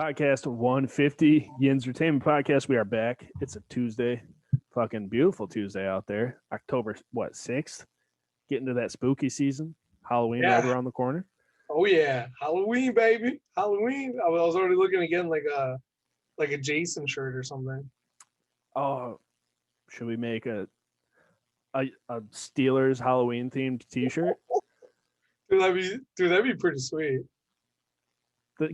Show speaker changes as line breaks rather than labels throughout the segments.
Podcast 150, Yinzertainment podcast. We are back. It's a Tuesday, fucking beautiful Tuesday out there. October 6th. Getting to that spooky season. Halloween right around the corner.
Oh yeah, Halloween, baby, Halloween. I was already looking again, like a Jason shirt or something.
Oh, should we make a Steelers Halloween themed T-shirt?
Dude, that'd be pretty sweet.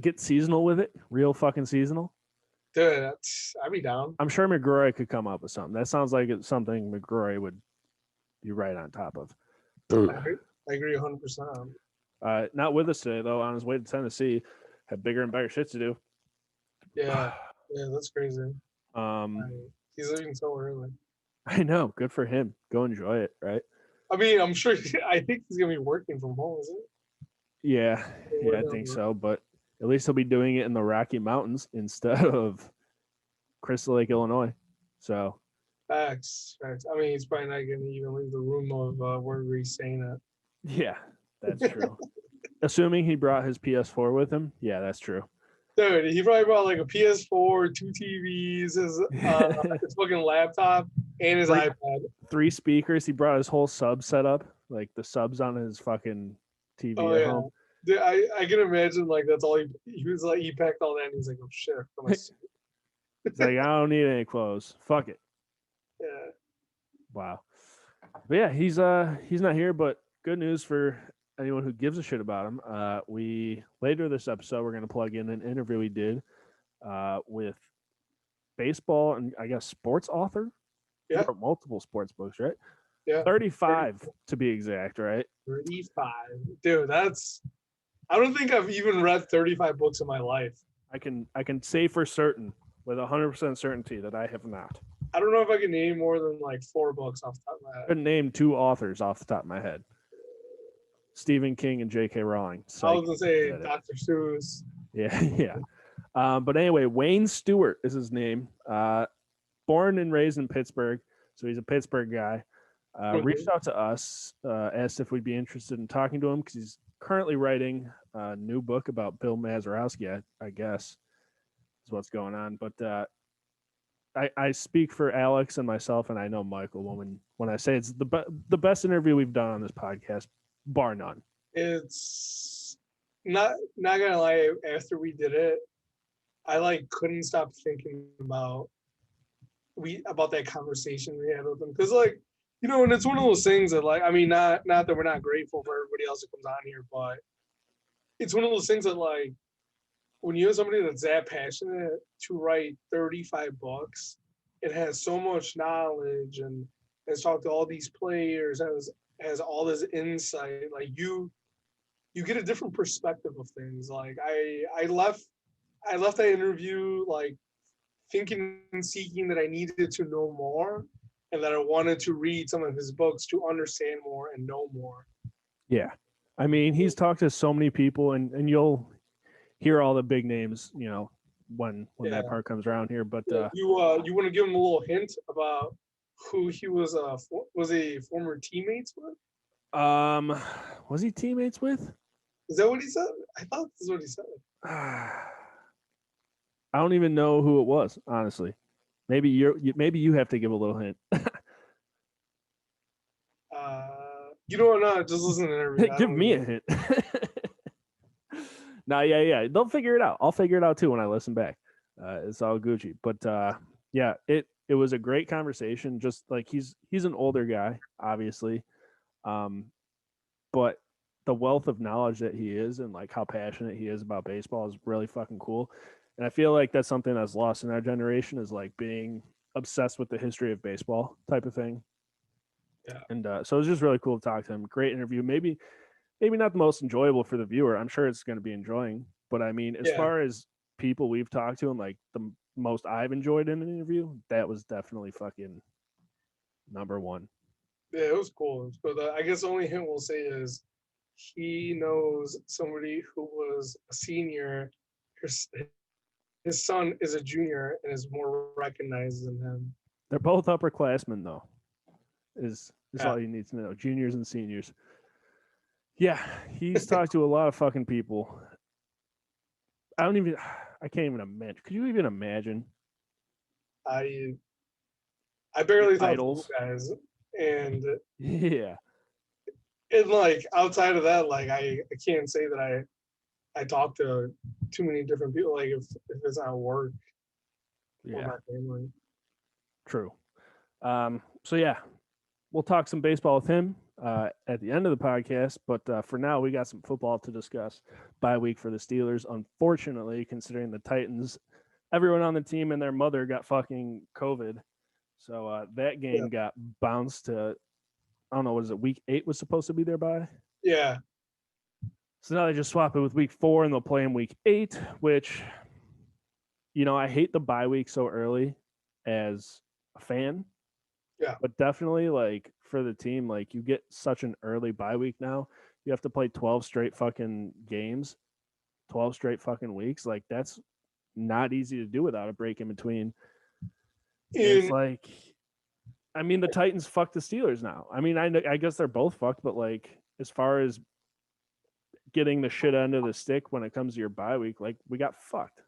Get seasonal with it, real fucking seasonal.
Dude, I'd be down.
I'm sure McGrory could come up with something. That sounds like it's something McGrory would be right on top of.
I agree 100%.
Not with us today though. On his way to Tennessee, had bigger and better shit to do.
Yeah, that's crazy. He's leaving so early.
I know. Good for him. Go enjoy it, right?
I mean, I'm sure. I think he's gonna be working from home, isn't it?
Yeah, I think so. But at least he'll be doing it in the Rocky Mountains instead of Crystal Lake, Illinois. So
facts. I mean, he's probably not gonna even leave the room of where he's staying at.
Yeah, that's true. Assuming he brought his PS4 with him. Yeah, that's true.
Dude, he probably brought like a PS4, 2 TVs, his fucking laptop, and his iPad.
3 speakers. He brought his whole sub setup, like the subs on his fucking TV at home.
Dude, I can imagine like that's all he was like. He packed all that and he's like, oh shit.
He's like, I don't need any clothes. Fuck it.
Yeah.
Wow. But yeah, he's not here, but good news for anyone who gives a shit about him. We later this episode we're gonna plug in an interview we did with baseball and I guess sports author.
Yeah.
He wrote multiple sports books, right?
Yeah.
35 to be exact, right?
35. Dude, I don't think I've even read 35 books in my life.
I can say for certain, with 100% certainty, that I have not.
I don't know if I can name more than like 4 books off the top of my head.
I couldn't name 2 authors off the top of my head. Stephen King and J.K. Rowling.
I was gonna say Dr. Seuss.
Yeah. But anyway, Wayne Stewart is his name. Born and raised in Pittsburgh, so he's a Pittsburgh guy. Reached out to us, asked if we'd be interested in talking to him because he's currently writing a new book about Bill Mazeroski, I guess, is what's going on. But I speak for Alex and myself, and I know Michael when I say it's the best interview we've done on this podcast, bar none.
It's not gonna lie. After we did it, I couldn't stop thinking about that conversation we had with him because and it's one of those things that not that we're not grateful for everybody else that comes on here, but it's one of those things that when you have somebody that's that passionate to write 35 books, it has so much knowledge and has talked to all these players, has all this insight. You get a different perspective of things. I left that interview thinking and seeking that I needed to know more and that I wanted to read some of his books to understand more and know more.
Yeah. I mean, he's talked to so many people and you'll hear all the big names, when that part comes around here. But
you want to give him a little hint about who he was he former teammates with?
Was he teammates with?
Is that what he said? I thought this is what he said.
I don't even know who it was, honestly. Maybe you have to give a little hint.
You know what? No, just listen to the interview.
Give me a hint. No, yeah. They'll figure it out. I'll figure it out too when I listen back. It's all Gucci. But it was a great conversation. Just he's an older guy, obviously. But the wealth of knowledge that he is and how passionate he is about baseball is really fucking cool. And I feel like that's something that's lost in our generation is being obsessed with the history of baseball type of thing.
Yeah.
And so it was just really cool to talk to him. Great interview. Maybe not the most enjoyable for the viewer. I'm sure it's going to be enjoying. But I mean, as far as people we've talked to and the most I've enjoyed in an interview, that was definitely fucking number one.
Yeah, it was cool. But I guess the only hint we'll say is he knows somebody who was a senior. His son is a junior and is more recognized than him.
They're both upperclassmen, though. Is all you need to know. Juniors and seniors. Yeah, he's talked to a lot of fucking people. I I can't even imagine. Could you even imagine?
I barely talk to you
Idols.
guys, and
Yeah.
like outside of that, like I can't say that I talk to too many different people. Like if it's not work or
Yeah.
my family.
True. So yeah, we'll talk some baseball with him at the end of the podcast. But for now, we got some football to discuss. Bye week for the Steelers. Unfortunately, considering the Titans, everyone on the team and their mother got fucking COVID. So that game got bounced to, I don't know, was it week 8 was supposed to be their bye?
Yeah.
So now they just swap it with week 4 and they'll play in week 8, which, I hate the bye week so early as a fan.
Yeah.
But definitely, like, for the team, like, you get such an early bye week now. You have to play 12 straight fucking games, 12 straight fucking weeks. Like, that's not easy to do without a break in between. It's like, I mean, the Titans fucked the Steelers now. I mean, I guess they're both fucked, but, like, as far as getting the shit end of the stick when it comes to your bye week, like, we got fucked.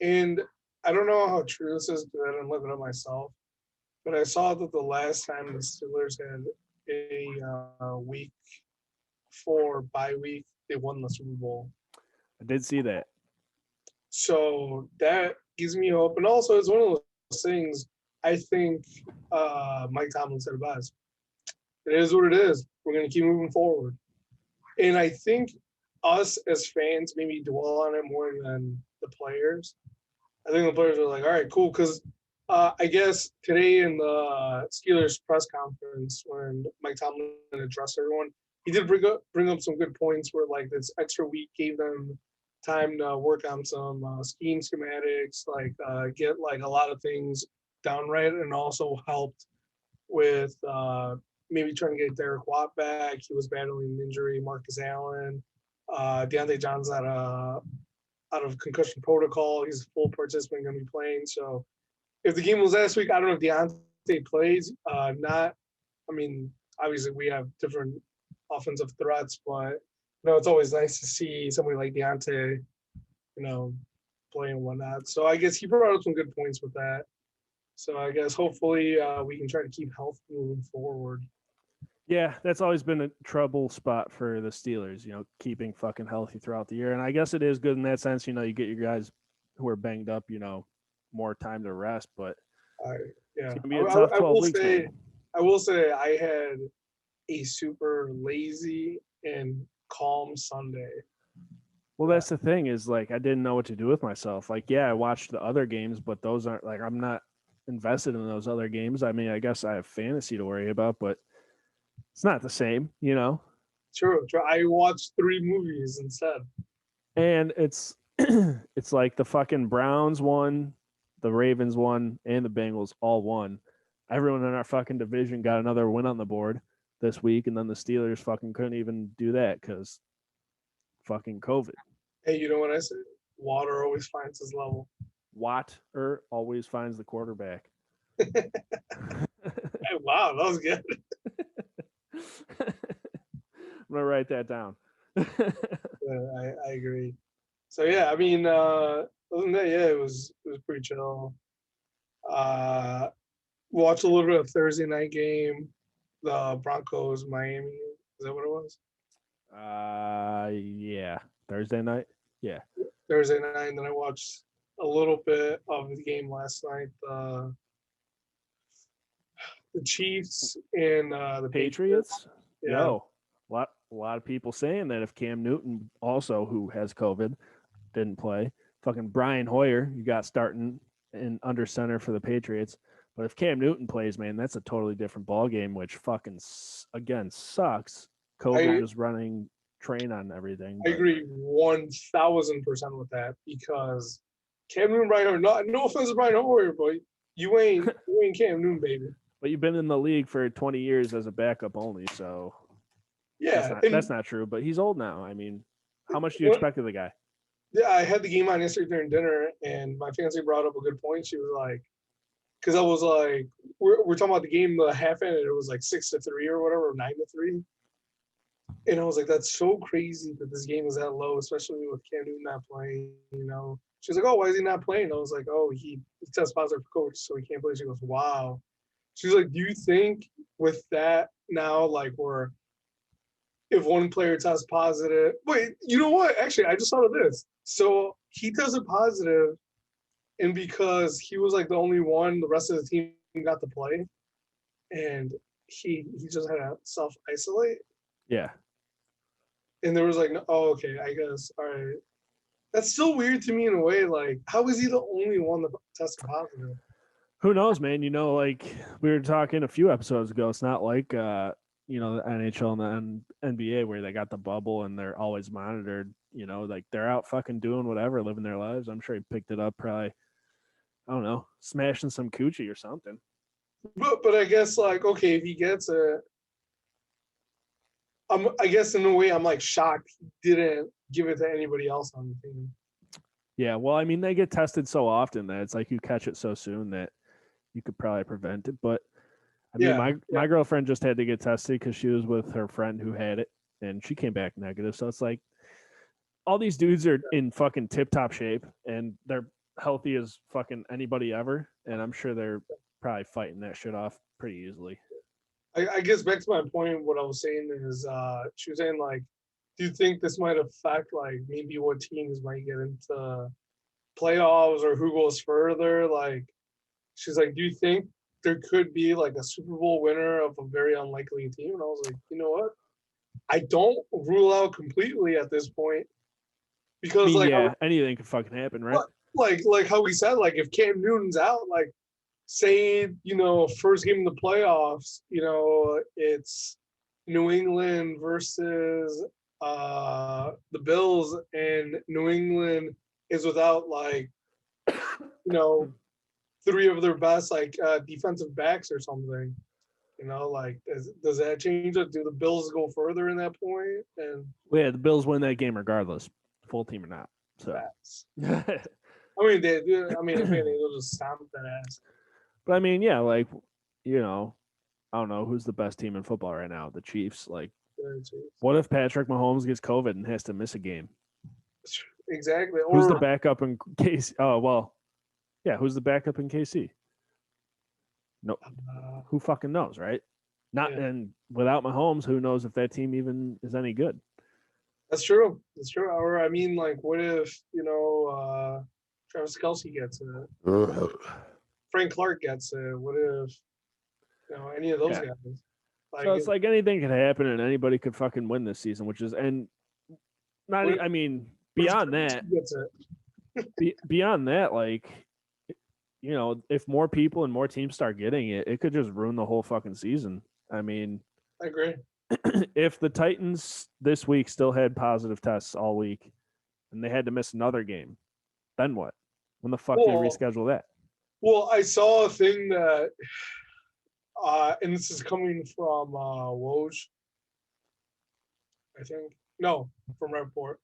And I don't know how true this is because I didn't look it up myself, but I saw that the last time the Steelers had a week 4 bye week, they won the Super Bowl.
I did see that.
So that gives me hope. And also, it's one of those things, I think Mike Tomlin said it best. It is what it is. We're going to keep moving forward. And I think us as fans maybe dwell on it more than the players. I think the players are like, all right, cool. Because I guess today in the Steelers press conference when Mike Tomlin addressed everyone, he did bring up some good points where like this extra week gave them time to work on some scheme schematics, like get like a lot of things down right, and also helped with maybe trying to get Derek Watt back. He was battling an injury. Marcus Allen, Deontay John's out of concussion protocol. He's a full participant, going to be playing. So if the game was last week, I don't know if Deontay plays. Not, I mean, obviously we have different offensive threats, but it's always nice to see somebody like Deontay, play and whatnot. So I guess he brought up some good points with that. So I guess hopefully we can try to keep health moving forward.
Yeah, that's always been a trouble spot for the Steelers, keeping fucking healthy throughout the year. And I guess it is good in that sense, you get your guys who are banged up, more time to rest. But
yeah,
it's going to be a tough 12 weeks.
I will say I had a super lazy and calm Sunday.
Well, that's the thing is, like, I didn't know what to do with myself. Like, yeah, I watched the other games, but those aren't, like, I'm not invested in those other games. I mean, I guess I have fantasy to worry about, but it's not the same,
True. I watched 3 movies instead.
And it's it's like the fucking Browns won, the Ravens won, and the Bengals all won. Everyone in our fucking division got another win on the board this week, and then the Steelers fucking couldn't even do that because fucking COVID.
Hey, you know what I say? Water always finds his level.
Water always finds the quarterback.
Hey, wow, that was good.
I'm gonna write that down.
Yeah, I agree. So yeah, I mean, other than that, yeah, it was pretty chill. Watched a little bit of Thursday night game, the Broncos Miami. Is that what it was?
Yeah, Thursday night. Yeah,
Thursday night, and then I watched a little bit of the game last night. The Chiefs and the
Patriots.
Yeah.
Yo, a lot of people saying that if Cam Newton also, who has COVID, didn't play, fucking Brian Hoyer, you got starting in under center for the Patriots. But if Cam Newton plays, man, that's a totally different ball game, which fucking again sucks. COVID just running train on everything.
I agree 1,000% with that because Cam Newton, Brian Hoyer. No offense to Brian Hoyer, but you ain't Cam Newton, baby.
But you've been in the league for 20 years as a backup only, so
yeah,
that's not true. But he's old now. I mean, how much do you expect of the guy?
Yeah, I had the game on yesterday during dinner, and my fiance brought up a good point. She was like, because I was like, we're talking about the game, the half end, and it was like 6-3 or whatever, or 9-3. And I was like, that's so crazy that this game is that low, especially with Cam Newton not playing, She's like, oh, why is he not playing? I was like, oh, he tests positive for COVID, so he can't play. She goes, wow. She's like, do you think with that now, like, where if one player tests positive, wait, you know what? Actually, I just thought of this. So he tested positive, and because he was like the only one, the rest of the team got to play, and he just had to self isolate.
Yeah.
And there was like, oh, okay, I guess, all right. That's still weird to me in a way. Like, how is he the only one that tested positive?
Who knows, man? You know, like we were talking a few episodes ago, it's not like you know, the NHL and the NBA where they got the bubble and they're always monitored. You know, like they're out fucking doing whatever, living their lives. I'm sure he picked it up probably, I don't know, smashing some coochie or something.
But I guess like, okay, if he gets it, I guess in a way I'm like shocked he didn't give it to anybody else on the team.
Yeah, well, I mean, they get tested so often that it's like you catch it so soon that you could probably prevent it. But I mean, my girlfriend just had to get tested because she was with her friend who had it, and she came back negative. So it's like all these dudes are in fucking tip top shape, and they're healthy as fucking anybody ever, and I'm sure they're probably fighting that shit off pretty easily.
I guess back to my point, what I was saying is, she was saying like, do you think this might affect like maybe what teams might get into playoffs or who goes further? Like, she's like, do you think there could be like a Super Bowl winner of a very unlikely team? And I was like, you know what? I don't rule out completely at this point because
I mean,
like,
yeah, anything could fucking happen, right?
like how we said, like if Cam Newton's out, like say, you know, first game of the playoffs, you know, it's New England versus the Bills, and New England is without like, you know, three of their best like defensive backs or something. You know, like does that change it? Do the Bills go further in that point? And
well, yeah, the Bills win that game regardless, full team or not. So
I mean, they do. I mean, if anything, they'll just stomp that ass.
But I mean, yeah, like, you know, I don't know who's the best team in football right now. The Chiefs. Like, what if Patrick Mahomes gets COVID and has to miss a game?
Exactly.
Who's the backup in KC? Oh, well, yeah, who's the backup in KC? No, who fucking knows, right? Not and without Mahomes, who knows if that team even is any good?
That's true. That's true. Or I mean, like, what if you know Travis Kelce gets it? Frank Clark gets it. What if you know any of those guys?
Like, so it's like anything could happen and anybody could fucking win this season, which is and not. I mean, beyond that, beyond that, like, you know, if more people and more teams start getting it, it could just ruin the whole fucking season. I mean,
I agree.
If the Titans this week still had positive tests all week and they had to miss another game, then what? When the fuck do you reschedule that?
Well, I saw a thing that, and this is coming from Woj, I think. No, from Report.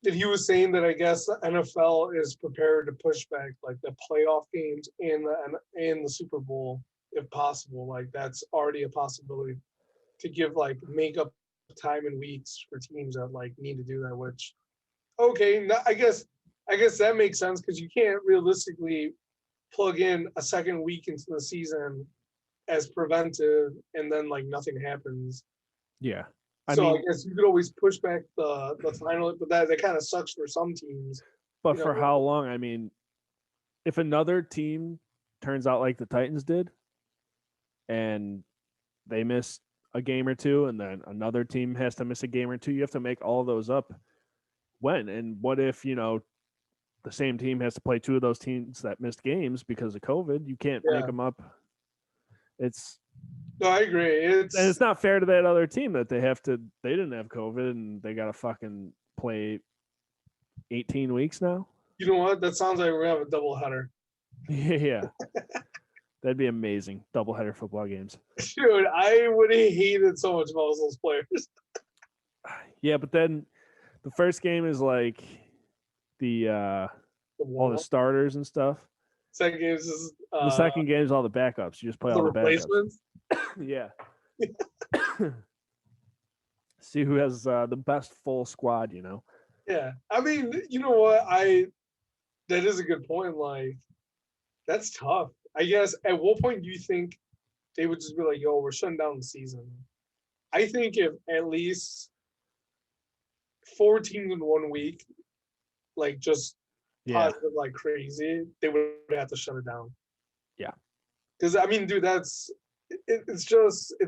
That he was saying that I guess the NFL is prepared to push back like the playoff games and the Super Bowl if possible. Like that's already a possibility to give like make up time and weeks for teams that like need to do that. Which, okay, I guess that makes sense because you can't realistically plug in a second week into the season as preventive and then like nothing happens.
Yeah.
I guess you could always push back the final, but that kind of sucks for some teams.
But for how long? I mean, if another team turns out like the Titans did and they miss a game or two and then another team has to miss a game or two, you have to make all those up when? And what if, you know, the same team has to play two of those teams that missed games because of COVID? You can't make them up.
No, I agree.
It's not fair to that other team that they didn't have COVID and they got to fucking play 18 weeks now.
You know what? That sounds like we're going to have a doubleheader.
Yeah. That'd be amazing. Doubleheader football games.
Dude, I would have hated so much about those players.
Yeah, but then the first game is like all the starters and stuff.
Second game is
the second game is all the backups. You just play all the replacements. Yeah. See who has the best full squad, you know.
Yeah. I mean, you know what? That is a good point. Like, that's tough. I guess at what point do you think they would just be like, yo, we're shutting down the season? I think if at least 4 teams in 1 week, like just
Yeah.
positive like crazy, they would have to shut it down.
Yeah.
Because I mean, dude, it's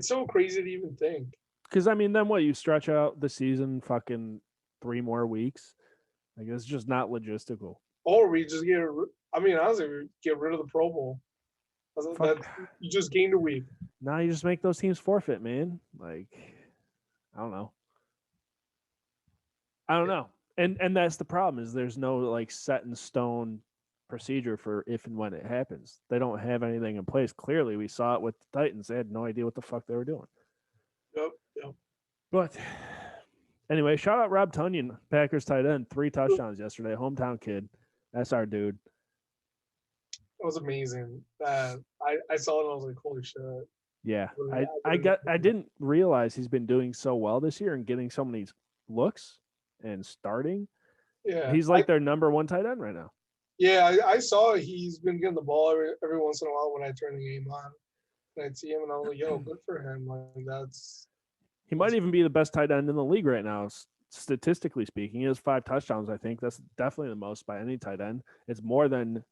so crazy to even think.
Because I mean, then what? You stretch out the season fucking 3 more weeks. Like it's just not logistical.
Or we just I mean, honestly, we get rid of the Pro Bowl. You just gained a week.
Now you just make those teams forfeit, man. Like, I don't know. And that's the problem is there's no like set in stone procedure for if and when it happens. They don't have anything in place. Clearly, we saw it with the Titans. They had no idea what the fuck they were doing.
Yep.
But anyway, shout out Rob Tunyon, Packers tight end, 3 touchdowns yesterday. Hometown kid. That's our dude.
It was amazing. I saw it and I was like, holy shit.
Yeah. I didn't realize he's been doing so well this year and getting so many looks and starting.
Yeah.
He's like their number 1 tight end right now.
Yeah, I saw he's been getting the ball every once in a while when I turn the game on. And I'd see him and I was like, yo, good for him. Like
he might even be the best tight end in the league right now, statistically speaking. He has 5 touchdowns, I think. That's definitely the most by any tight end. It's more than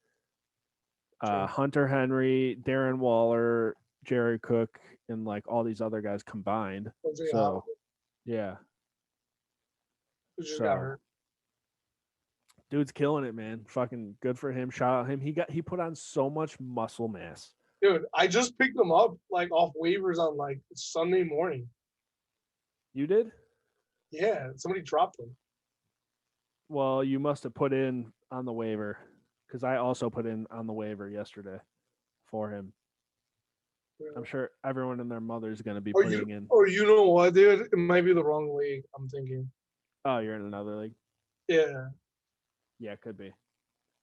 Hunter Henry, Darren Waller, Jerry Cook, and like all these other guys combined. So, yeah.
Who just got hurt.
Dude's killing it, man. Fucking good for him. Shout out him. He put on so much muscle mass.
Dude, I just picked him up like off waivers on like Sunday morning.
You did?
Yeah, somebody dropped him.
Well, you must have put in on the waiver because I also put in on the waiver yesterday for him. Yeah. I'm sure everyone and their mother is going to be putting in.
Or you know what, dude? It might be the wrong league, I'm thinking.
Oh, you're in another league?
Yeah.
Yeah, it could be.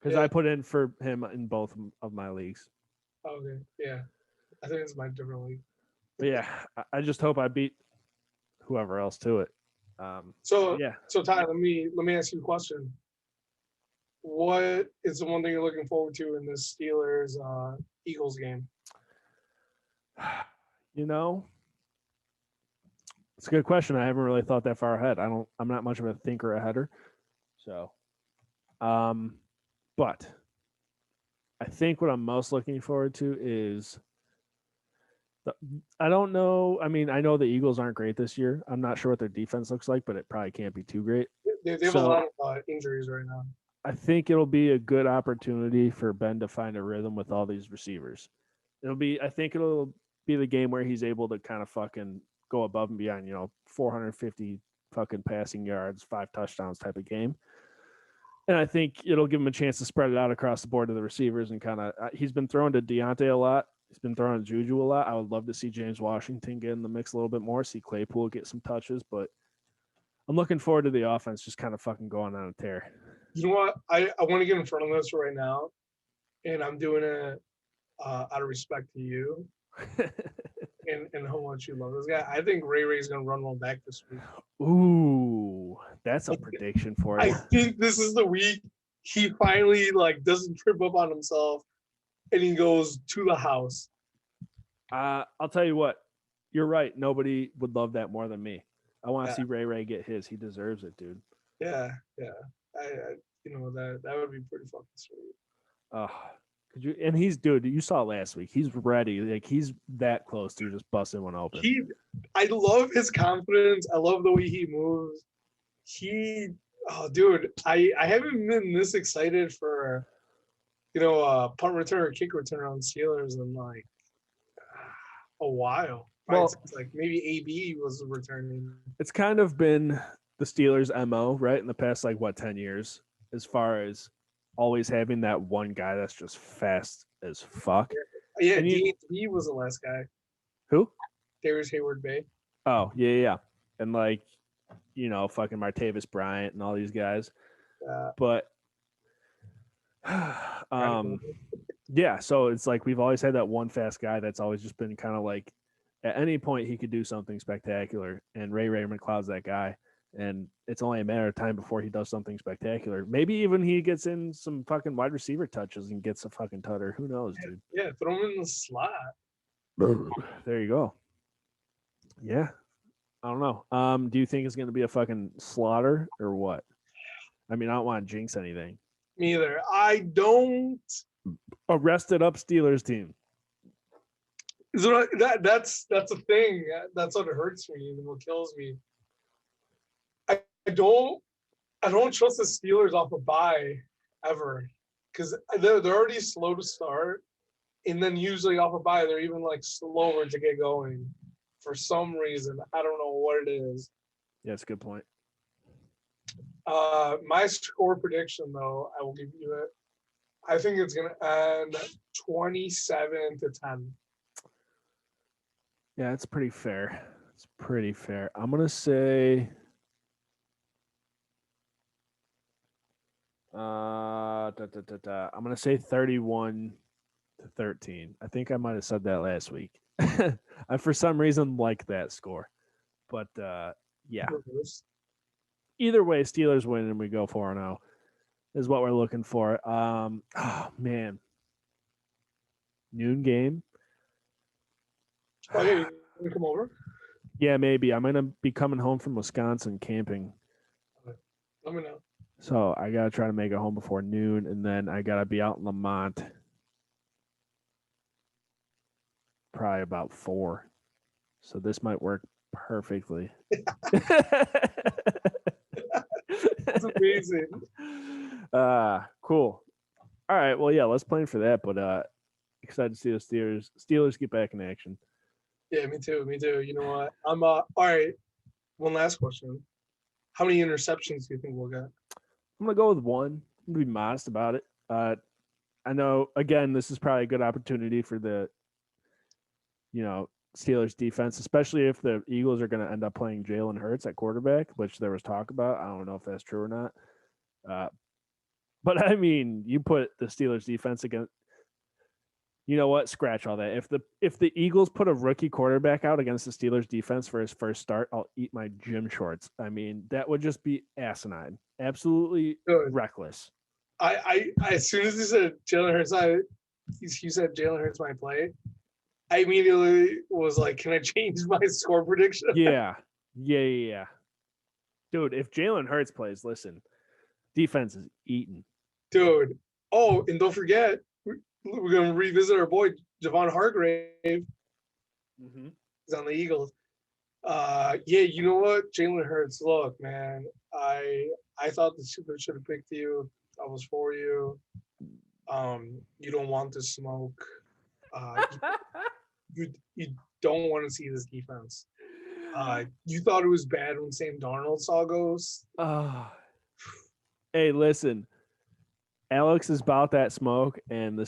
Because I put in for him in both of my leagues.
Okay, yeah. I think it's my different league.
But yeah, I just hope I beat whoever else to it.
So Ty, let me ask you a question. What is the one thing you're looking forward to in this Steelers Eagles game?
You know, it's a good question. I haven't really thought that far ahead. I'm not much of a thinker aheader. So but I think what I'm most looking forward to is I don't know. I mean, I know the Eagles aren't great this year. I'm not sure what their defense looks like, but it probably can't be too great.
They have a lot of injuries right now.
I think it'll be a good opportunity for Ben to find a rhythm with all these receivers. I think it'll be the game where he's able to kind of fucking go above and beyond, 450 fucking passing yards, 5 touchdowns type of game. And I think it'll give him a chance to spread it out across the board to the receivers and kind of he's been throwing to Deontay a lot. He's been throwing to Juju a lot. I would love to see James Washington get in the mix a little bit more, see Claypool get some touches, but I'm looking forward to the offense just kind of fucking going on a tear.
You know what? I want to get in front of this right now, and I'm doing it out of respect to you and how much you love this guy. I think Ray's going to run one back this week.
Ooh, that's a prediction for you.
I think this is the week he finally doesn't trip up on himself and he goes to the house.
I'll tell you what, you're right. Nobody would love that more than me. I want to see Ray get his. He deserves it, dude.
Yeah. That would be pretty fucking sweet.
Could you? And dude, you saw last week. He's ready. Like he's that close to just busting one open.
I love his confidence. I love the way he moves. Dude, I haven't been this excited for, punt return or kick return on Steelers in a while. Well, it's like maybe AB was returning. It's
kind of been the Steelers' MO, right, in the past 10 years, as far as always having that one guy that's just fast as fuck.
Yeah, he was the last guy.
Who?
Darius Hayward-Bay.
Oh, yeah. And fucking Martavis Bryant and all these guys. But yeah, so it's we've always had that one fast guy that's always just been kind of at any point he could do something spectacular, and Ray McLeod's that guy. And it's only a matter of time before he does something spectacular. Maybe even he gets in some fucking wide receiver touches and gets a fucking tutter. Who knows, dude?
Yeah, throw him in the slot.
There you go. Yeah. I don't know. Do you think it's going to be a fucking slaughter or what? I mean, I don't want to jinx anything.
Me either. I don't.
A rested up Steelers team.
So that's the thing. That's what hurts me and what kills me. I don't trust the Steelers off a bye ever, because they're already slow to start, and then usually off a bye they're even like slower to get going for some reason. I don't know what it is.
Yeah, that's a good point.
My score prediction, though, I will give you it. I think it's gonna end 27-10.
Yeah, it's pretty fair. It's pretty fair. I'm gonna say I'm gonna say 31-13. I think I might have said that last week. I for some reason like that score. But yeah. Either way, Steelers win and we go 4-0 is what we're looking for. Oh man. Noon game.
Okay, you come over.
Yeah, maybe. I'm gonna be coming home from Wisconsin camping.
Let me know.
So I gotta try to make it home before noon, and then I gotta be out in Lamont probably about 4. So this might work perfectly.
That's amazing.
Cool. All right. Well, yeah, let's plan for that. But excited to see the Steelers get back in action.
Yeah, me too. Me too. You know what? I'm all right. One last question. How many interceptions do you think we'll get?
I'm gonna go with 1. I'm gonna be modest about it. I know again, this is probably a good opportunity for the Steelers defense, especially if the Eagles are gonna end up playing Jalen Hurts at quarterback, which there was talk about. I don't know if that's true or not. But I mean, you put the Steelers defense against, you know what? Scratch all that. If the Eagles put a rookie quarterback out against the Steelers defense for his first start, I'll eat my gym shorts. I mean, that would just be asinine, absolutely reckless.
I as soon as you said Jalen Hurts, you said Jalen Hurts might play. I immediately was like, can I change my score prediction?
Yeah. Dude, if Jalen Hurts plays, listen, defense is eating.
Dude. Oh, and don't forget, we're going to revisit our boy, Javon Hargrave.
Mm-hmm.
He's on the Eagles. Yeah, you know what? Jalen Hurts, look, man, I thought the Steelers should have picked you. I was for you. You don't want to smoke. You don't want to see this defense. You thought it was bad when Sam Darnold saw ghosts.
Hey, listen. Alex is about that smoke, and the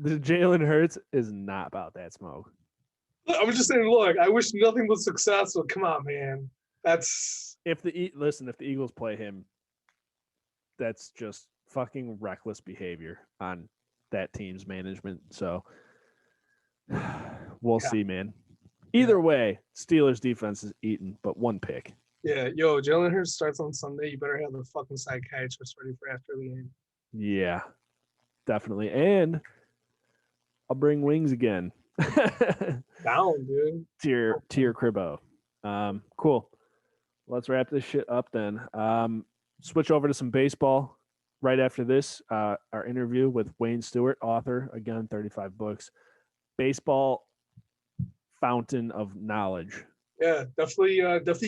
Jalen Hurts is not about that smoke.
I'm just saying, look, I wish nothing but success. So come on, man. That's
if the Eagles play him, that's just fucking reckless behavior on that team's management. So we'll see, man. Either way, Steelers defense is eaten, but 1 pick.
Yeah, yo, Jalen Hurts starts on Sunday. You better have the fucking psychiatrist ready for after the game.
Yeah, definitely. And I'll bring wings again.
Down, dude.
To your cribbo. Cool. Let's wrap this shit up then. Switch over to some baseball right after this. Our interview with Wayne Stewart, author, again, 35 books. Baseball fountain of knowledge.
Yeah, definitely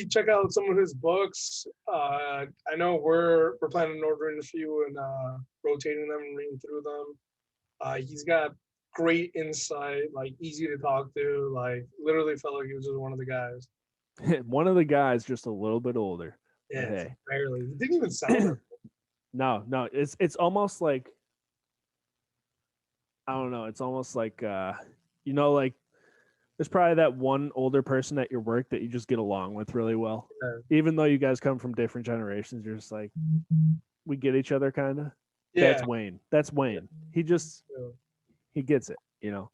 check out some of his books. I know we're planning on ordering a few and rotating them and reading through them. He's got great insight, like easy to talk to, like literally felt like he was just one of the guys.
One of the guys, just a little bit older.
Yeah,
hey.
barely. He didn't even sound it.
No, it's almost like, I don't know. It's almost like like there's probably that one older person at your work that you just get along with really well. Yeah. Even though you guys come from different generations, you're just like, we get each other kind of. Yeah. That's Wayne. He just he gets it, Yeah.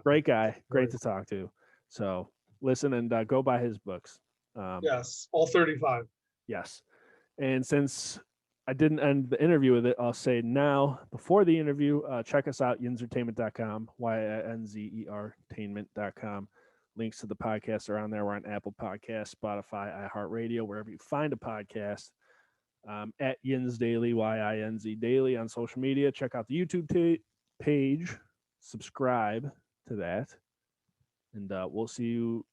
Great guy, great to talk to. So listen and go buy his books.
Yes, all 35.
Yes. And since I didn't end the interview with it, I'll say now, before the interview, check us out, yinzertainment.com, YINZERtainment.com. Links to the podcast are on there. We're on Apple Podcasts, Spotify, iHeartRadio, wherever you find a podcast. At Yinz Daily, YINZ Daily on social media. Check out the YouTube page. Subscribe to that. And we'll see you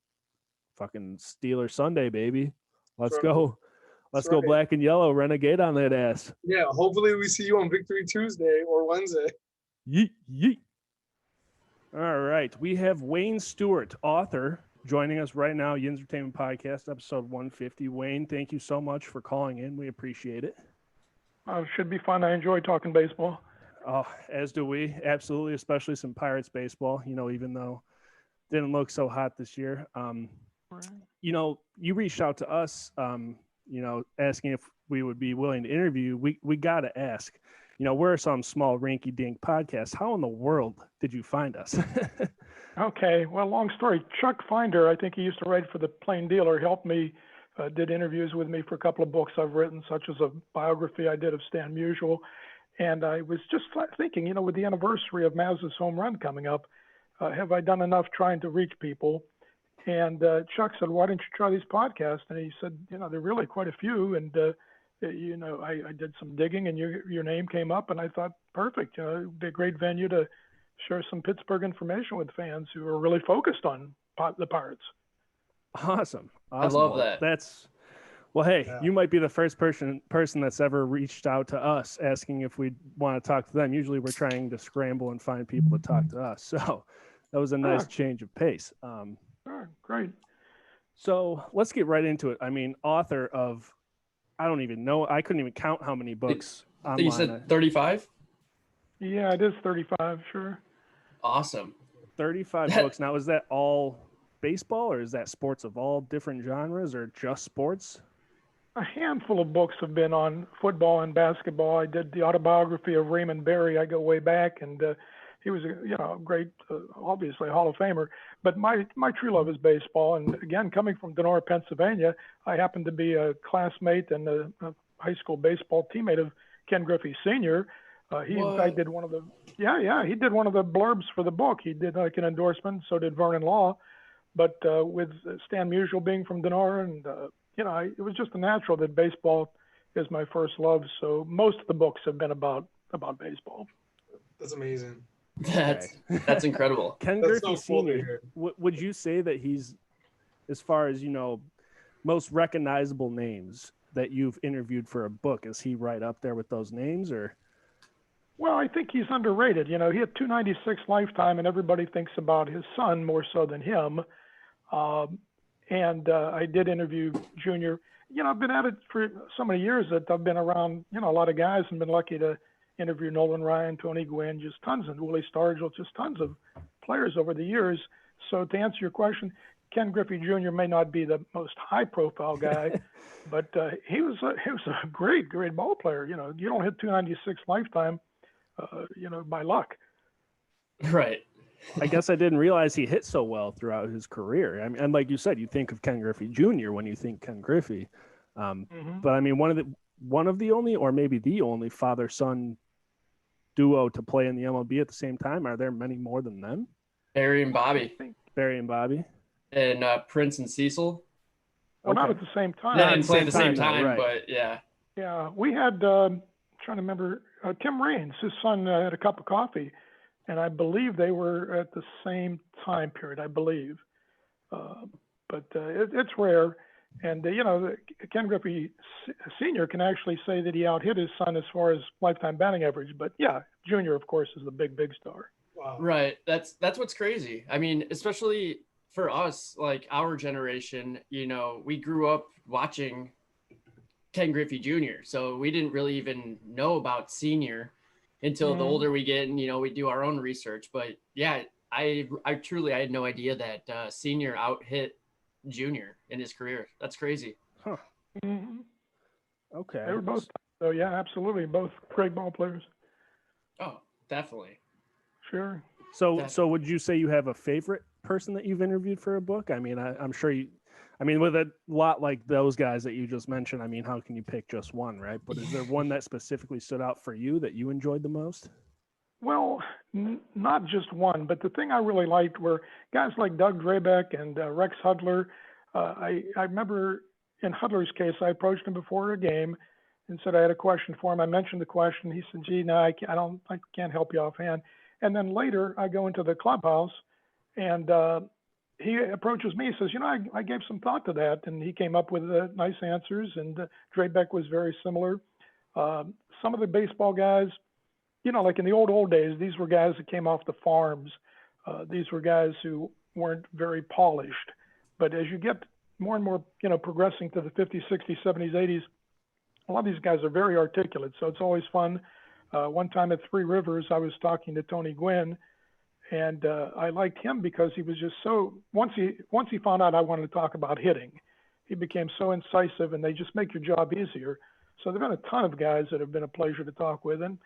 fucking Steeler Sunday, baby. Let's go. Let's go black and yellow. Renegade on that ass.
Yeah, hopefully we see you on Victory Tuesday or Wednesday.
Yeet, yeet. All right. We have Wayne Stewart, author, joining us right now. Yinzertainment Podcast, episode 150. Wayne, thank you so much for calling in. We appreciate it.
Should be fun. I enjoy talking baseball.
Oh, as do we. Absolutely, especially some Pirates baseball, even though it didn't look so hot this year.
Right.
You reached out to us, asking if we would be willing to interview. We got to ask, we're some small rinky-dink podcast. How in the world did you find us?
Okay. Well, long story. Chuck Finder, I think he used to write for the Plain Dealer, helped me, did interviews with me for a couple of books I've written, such as a biography I did of Stan Musial. And I was just thinking, with the anniversary of Maz's home run coming up, have I done enough trying to reach people? And Chuck said, why don't you try these podcasts? And he said, there are really quite a few. And, I did some digging and your name came up and I thought, perfect. It'd be a great venue to share some Pittsburgh information with fans who are really focused on the Pirates.
Awesome.
I love that.
Hey, you might be the first person that's ever reached out to us asking if we want to talk to them. Usually we're trying to scramble and find people to talk to us. So that was a nice change of pace.
Great.
So let's get right into it. I mean, author of, I don't even know. I couldn't even count how many books.
You said 35?
Yeah, it is 35, sure.
Awesome.
35 books. Now, is that all baseball or is that sports of all different genres or just sports?
A handful of books have been on football and basketball. I did the autobiography of Raymond Berry. I go way back, and he was a great, obviously Hall of Famer. But my true love is baseball. And again, coming from Denora, Pennsylvania, I happen to be a classmate and a high school baseball teammate of Ken Griffey Sr. He in fact did one of the he did one of the blurbs for the book. He did like an endorsement. So did Vernon Law. But with Stan Musial being from Denora, and it was just a natural that baseball is my first love. So most of the books have been about baseball.
That's amazing.
That's incredible.
Ken Griffey Sr., would you say that he's, as far as, most recognizable names that you've interviewed for a book, is he right up there with those names or?
Well, I think he's underrated. He had 296 lifetime and everybody thinks about his son more so than him. And I did interview Junior. I've been at it for so many years that I've been around, a lot of guys and been lucky to interview Nolan Ryan, Tony Gwynn, just tons, and Willie Stargell, just tons of players over the years. So to answer your question, Ken Griffey Jr. may not be the most high-profile guy, but he was a great ball player. You don't hit 296 lifetime, by luck.
Right.
I guess I didn't realize he hit so well throughout his career. I mean, and like you said, you think of Ken Griffey Jr. when you think Ken Griffey. But I mean, one of the only, or maybe the only father-son duo to play in the MLB at the same time. Are there many more than them?
Barry and Bobby.
And
Prince and Cecil.
Well, not at the same time.
They didn't play at the same time,
right.
But yeah.
Yeah, we had, trying to remember, Tim Raines, his son had a cup of coffee, and I believe they were at the same time period, I believe. But it's rare. And, Ken Griffey Sr. can actually say that he outhit his son as far as lifetime batting average. But, yeah, Junior, of course, is the big star.
Wow.
Right. That's what's crazy. I mean, especially for us, like our generation, we grew up watching Ken Griffey Jr. So we didn't really even know about Senior until the older we get and, we do our own research. But, yeah, I truly had no idea that Senior outhit Junior in his career. That's crazy.
Huh.
Mm-hmm.
Okay.
They were both. So yeah, absolutely, both great ball players.
Oh, definitely.
Sure.
So would you say you have a favorite person that you've interviewed for a book? I mean, I'm sure I mean, with a lot like those guys that you just mentioned, I mean, how can you pick just one, right? But is there one that specifically stood out for you that you enjoyed the most?
Well, not just one, but the thing I really liked were guys like Doug Drabeck and Rex Hudler. I remember in Hudler's case, I approached him before a game and said I had a question for him. I mentioned the question. He said, "Gee, no, I can't help you offhand." And then later, I go into the clubhouse, and he approaches me. He says, I gave some thought to that, and he came up with nice answers. And Drabeck was very similar. Some of the baseball guys, like in the old days, these were guys that came off the farms. These were guys who weren't very polished. But as you get more and more, progressing to the 50s, 60s, 70s, 80s, a lot of these guys are very articulate. So it's always fun. One time at Three Rivers, I was talking to Tony Gwynn, and I liked him because he was just so, once he found out I wanted to talk about hitting, he became so incisive, and they just make your job easier. So there've been a ton of guys that have been a pleasure to talk with, and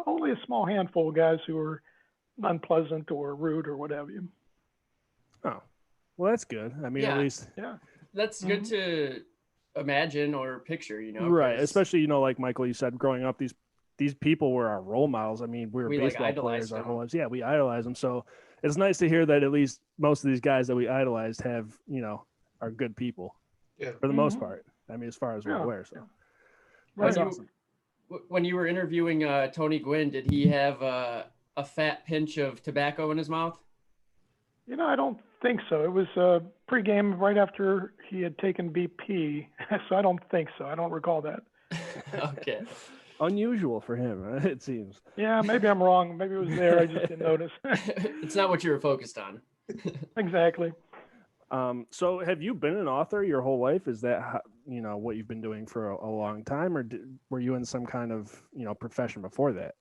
only a small handful of guys who are unpleasant or rude or whatever.
Oh, well, that's good. I mean, at least.
Yeah.
That's good to imagine or picture,
Right. Especially, like Michael, you said, growing up, these people were our role models. I mean, we were baseball players our whole lives. Yeah, we idolized them. So it's nice to hear that at least most of these guys that we idolized have, are good people.
Yeah.
For the most part. I mean, as far as we're aware. So
Right.
that's awesome.
When you were interviewing Tony Gwynn, did he have a fat pinch of tobacco in his mouth?
I don't think so. It was pregame right after he had taken BP, so I don't think so. I don't recall that.
Okay.
Unusual for him, it seems.
Yeah, maybe I'm wrong. Maybe it was there. I just didn't notice.
It's not what you were focused on.
Exactly.
So have you been an author your whole life? Is that how, what you've been doing for a long time, or were you in some kind of profession before that?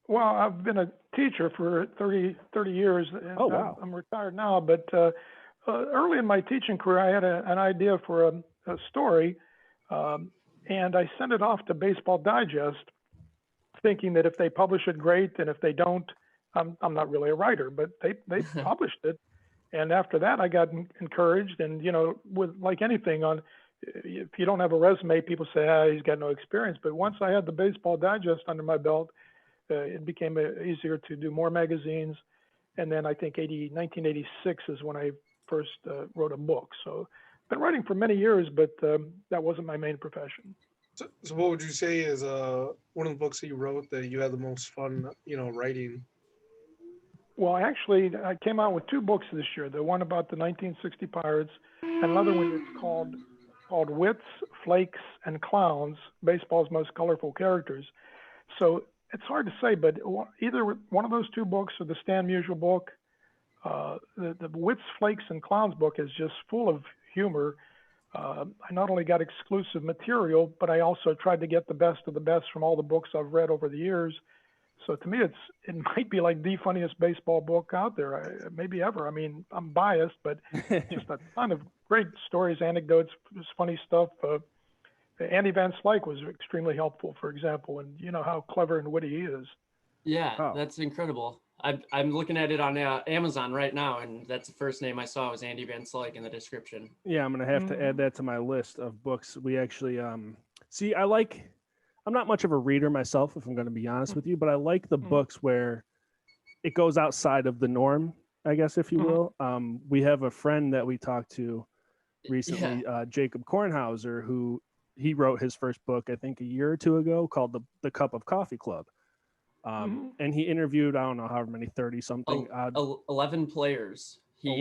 Well, I've been a teacher for 30 years. And
oh, wow.
I'm retired now, but early in my teaching career, I had an idea for a story, and I sent it off to Baseball Digest, thinking that if they publish it, great, and if they don't, I'm not really a writer, but they published it. And after that, I got encouraged, and with like anything if you don't have a resume, people say, he's got no experience. But once I had the Baseball Digest under my belt, it became easier to do more magazines. And then I think 1986 is when I first wrote a book. So I've been writing for many years, but that wasn't my main profession.
So what would you say is one of the books that you wrote that you had the most fun, writing?
Well, actually, I came out with two books this year. The one about the 1960 Pirates, and another one that's called Wits, Flakes, and Clowns, baseball's most colorful characters. So it's hard to say, but either one of those two books or the Stan Musial book, the Wits, Flakes, and Clowns book is just full of humor. I not only got exclusive material, but I also tried to get the best of the best from all the books I've read over the years. So to me, it might be like the funniest baseball book out there, maybe ever. I mean, I'm biased, but just a ton of great stories, anecdotes, just funny stuff. Andy Van Slyke was extremely helpful, for example, and you know how clever and witty he is.
Yeah, That's incredible. I'm looking at it on Amazon right now, and that's the first name I saw was Andy Van Slyke in the description.
Yeah, I'm going to have to add that to my list of books. We actually, I'm not much of a reader myself, if I'm going to be honest with you, but I like the books where it goes outside of the norm, I guess, if you will. We have a friend that we talked to recently, Jacob Kornhauser, who he wrote his first book, I think a year or two ago, called the Cup of Coffee Club. And he interviewed, I don't know, however many, 30 something.
11 players he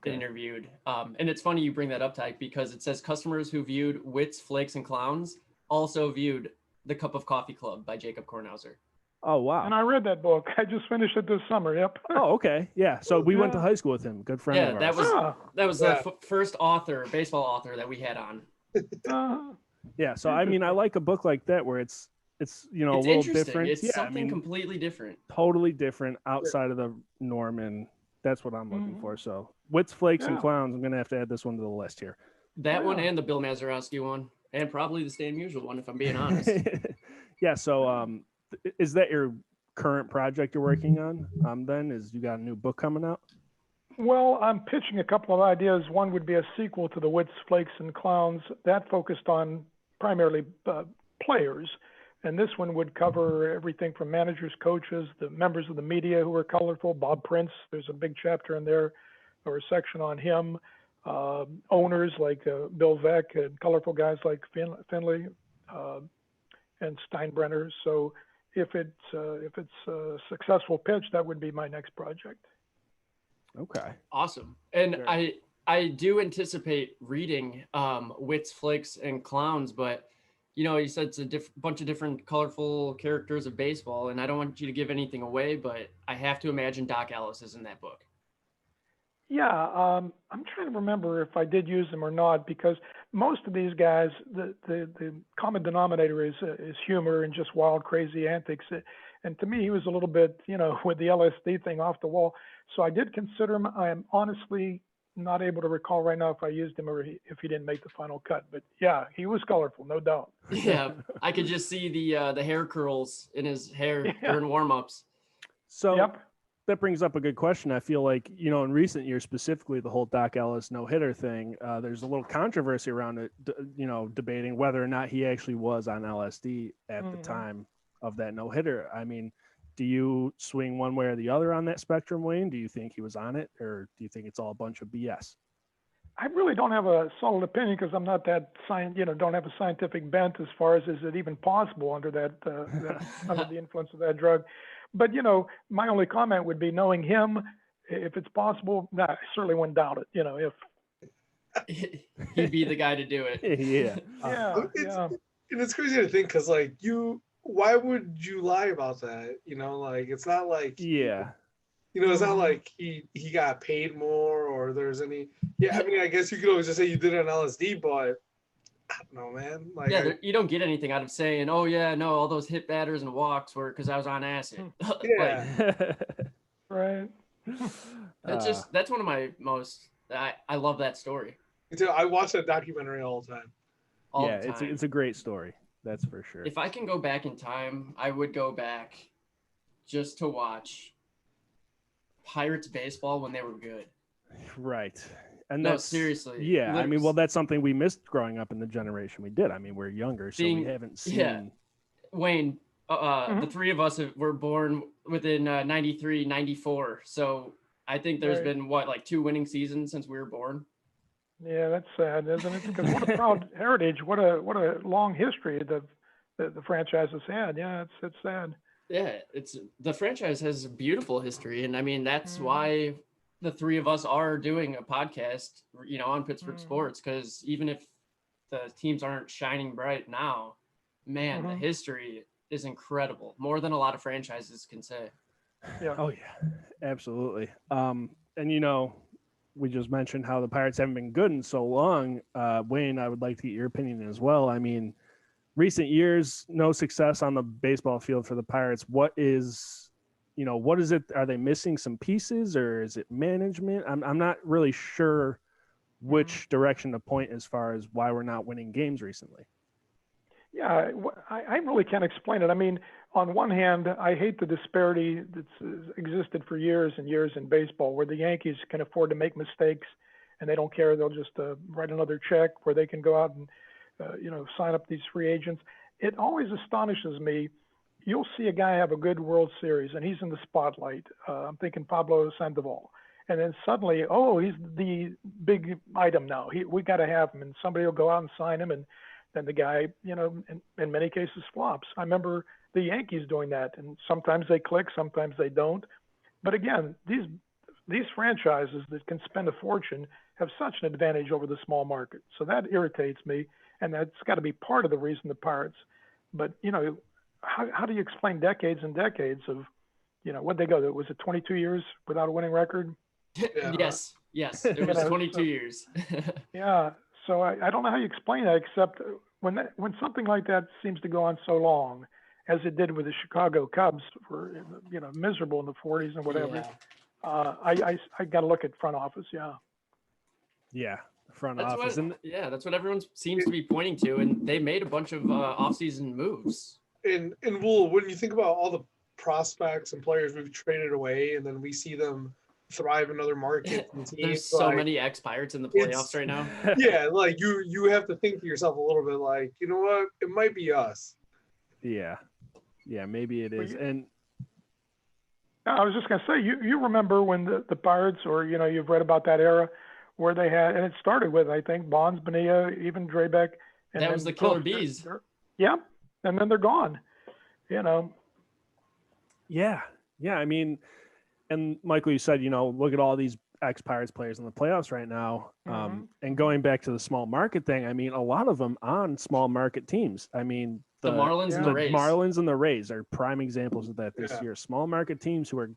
interviewed. And it's funny you bring that up, Tyke, because it says customers who viewed Wits, Flakes, and Clowns also viewed The Cup of Coffee Club by Jacob Kornhauser.
Oh, wow.
And I read that book. I just finished it this summer. Yep.
Oh, okay. Yeah. So we went to high school with him. Good friend of ours.
That was the first baseball author that we had on.
Yeah. So, I mean, I like a book like that where it's a little different.
It's something completely different.
Totally different outside of the norm. And that's what I'm looking for. So Wits, Flakes, and Clowns, I'm going to have to add this one to the list here.
That one and the Bill Mazeroski one. And probably the Stan Musial one, if I'm being honest.
Yeah. So, is that your current project you're working on? Then you got a new book coming out?
Well, I'm pitching a couple of ideas. One would be a sequel to the Wits, Flakes, and Clowns that focused on primarily players. And this one would cover everything from managers, coaches, the members of the media who were colorful. Bob Prince, there's a big chapter in there or a section on him. Owners like Bill Veeck and colorful guys like Finley and Steinbrenner. So if it's a successful pitch, that would be my next project.
Okay.
Awesome. And
Sure.
I do anticipate reading Wits, Flakes, and Clowns, but you said it's a bunch of different colorful characters of baseball, and I don't want you to give anything away, but I have to imagine Doc Ellis is in that book.
Yeah, I'm trying to remember if I did use them or not, because most of these guys, the common denominator is humor and just wild, crazy antics. And to me, he was a little bit, with the LSD thing off the wall. So I did consider him. I am honestly not able to recall right now if I used him or if he didn't make the final cut. But yeah, he was colorful, no doubt.
Yeah, I could just see the hair curls in his hair during warm-ups.
So
Yep.
that brings up a good question. I feel like, in recent years, specifically the whole Doc Ellis no-hitter thing, there's a little controversy around it, debating whether or not he actually was on LSD at the time of that no-hitter. I mean, do you swing one way or the other on that spectrum, Wayne? Do you think he was on it, or do you think it's all a bunch of BS?
I really don't have a solid opinion because I'm not that don't have a scientific bent as far as is it even possible under that under the influence of that drug. But my only comment would be, knowing him, if it's possible, I certainly wouldn't doubt it. If
he'd be the guy to do it.
Yeah.
And it's crazy to think, because why would you lie about that? It's not like
Yeah.
it's not like he got paid more or there's any. Yeah, I mean, I guess you could always just say you did it on LSD, but I don't know, man.
You don't get anything out of saying, "Oh yeah, no, all those hit batters and walks were because I was on acid."
Yeah.
Right.
That's one of my most. I love that story.
I watch that documentary all the time.
All the time.
It's a great story. That's for sure.
If I can go back in time, I would go back just to watch Pirates baseball when they were good.
Right. And
No,
that's
seriously.
Yeah, I mean, well, that's something we missed growing up in the generation we did. I mean, we're younger, so we haven't seen.
Yeah. Wayne, the three of us were born within 93, 94. So I think there's been, 2 winning seasons since we were born?
Yeah, that's sad, isn't it? Because what a proud heritage, what a long history the franchise has had. Yeah, it's sad.
Yeah, the franchise has a beautiful history, and I mean that's why the three of us are doing a podcast, on Pittsburgh sports, because even if the teams aren't shining bright now, man, the history is incredible, more than a lot of franchises can say.
Yeah.
Oh yeah, absolutely. And we just mentioned how the Pirates haven't been good in so long. Wayne, I would like to get your opinion as well. I mean, recent years, no success on the baseball field for the Pirates. What is it? Are they missing some pieces, or is it management? I'm not really sure which direction to point as far as why we're not winning games recently.
Yeah, I really can't explain it. I mean, on one hand, I hate the disparity that's existed for years and years in baseball, where the Yankees can afford to make mistakes and they don't care. They'll just write another check, where they can go out and sign up these free agents. It always astonishes me. You'll see a guy have a good World Series and he's in the spotlight. I'm thinking Pablo Sandoval. And then suddenly, he's the big item now. We got to have him, and somebody will go out and sign him, and then the guy, in many cases flops. I remember the Yankees doing that, and sometimes they click, sometimes they don't. But again, these franchises that can spend a fortune have such an advantage over the small market. So that irritates me, and that's got to be part of the reason the Pirates. But how do you explain decades and decades of, what'd they go? Was it 22 years without a winning record?
Yeah.
Yes, it was 22 years.
Yeah. So I don't know how you explain that, except when something like that seems to go on so long, as it did with the Chicago Cubs, for miserable in the 40s and whatever.
Yeah.
I got to look at front office.
Yeah, front
That's
office.
that's what everyone seems to be pointing to, and they made a bunch of off-season moves.
And Wool, when you think about all the prospects and players we've traded away, and then we see them thrive in other markets and teams.
There's so many ex-Pirates in the playoffs right now.
Yeah, like you have to think to yourself a little bit, like, you know what, it might be us.
Yeah, maybe it is. And
I was just gonna say, you remember when the Pirates, or you've read about that era where they had, and it started with, I think, Bonds, Bonilla, even Drabek. And
that was the Killer Bees.
Yeah, and then they're gone.
Yeah. I mean, and Michael, you said, look at all these ex-Pirates players in the playoffs right now. And going back to the small market thing, I mean, a lot of them on small market teams. I mean,
the Marlins and the Rays.
Marlins and the Rays are prime examples of that this year. Small market teams who are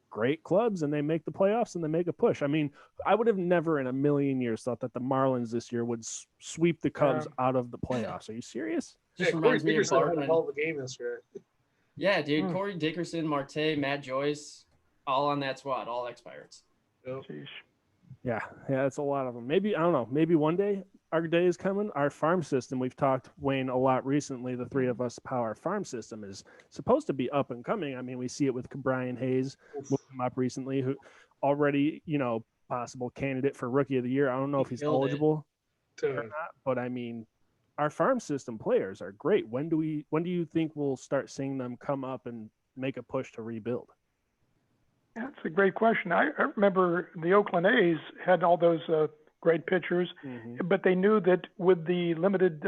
great clubs, and they make the playoffs and they make a push. I mean, I would have never in a million years thought that the Marlins this year would sweep the Cubs out of the playoffs. Are you serious?
Just reminds me of
Bart. Had a hell of a game yesterday.
Yeah, dude. Corey Dickerson, Marte, Matt Joyce, all on that squad, all ex-Pirates.
Yeah, it's a lot of them. Maybe, I don't know, maybe one day our day is coming. Our farm system, we've talked, Wayne, a lot recently, the three of us, how our farm system is supposed to be up and coming. I mean, we see it with Brian Hayes, moved him up recently, who already, possible candidate for Rookie of the Year. I don't know if he's eligible or not, but I mean, our farm system players are great. When do you think we'll start seeing them come up and make a push to rebuild?
That's a great question. I remember the Oakland A's had all those great pitchers, but they knew that with the limited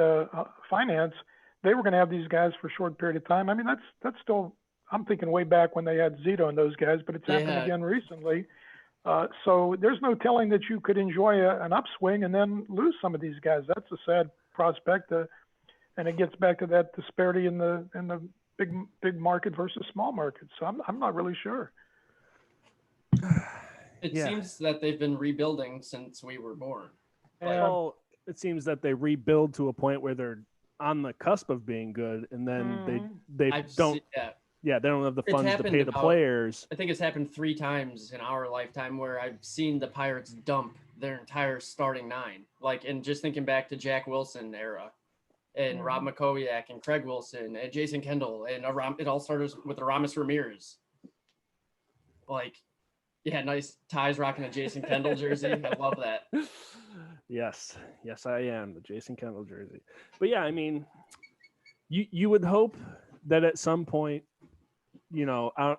finance, they were going to have these guys for a short period of time. I mean, that's still, I'm thinking way back when they had Zito and those guys, but it's happened again recently. So there's no telling that you could enjoy an upswing and then lose some of these guys. That's a sad prospect, and it gets back to that disparity in the big market versus small market. So I'm not really sure.
It seems that they've been rebuilding since we were born.
Well, it seems that they rebuild to a point where they're on the cusp of being good, and then they don't. They don't have the funds to pay the players.
I think it's happened 3 times in our lifetime where I've seen the Pirates dump their entire starting 9. Like, and just thinking back to Jack Wilson era, and Rob McCoviac and Craig Wilson and Jason Kendall, and it all started with Aramis Ramirez. Like. Yeah, nice ties rocking a Jason Kendall jersey. I love that.
Yes, I am, the Jason Kendall jersey. But yeah, I mean, you would hope that at some point,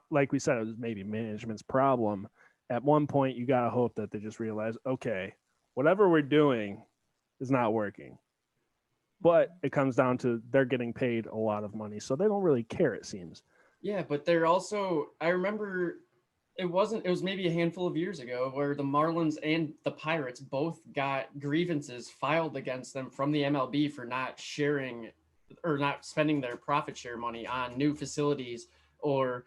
like we said, it was maybe management's problem. At one point, you got to hope that they just realize, okay, whatever we're doing is not working. But it comes down to they're getting paid a lot of money, so they don't really care, it seems.
Yeah, but they're also, I remember... It was maybe a handful of years ago where the Marlins and the Pirates both got grievances filed against them from the MLB for not sharing or not spending their profit share money on new facilities or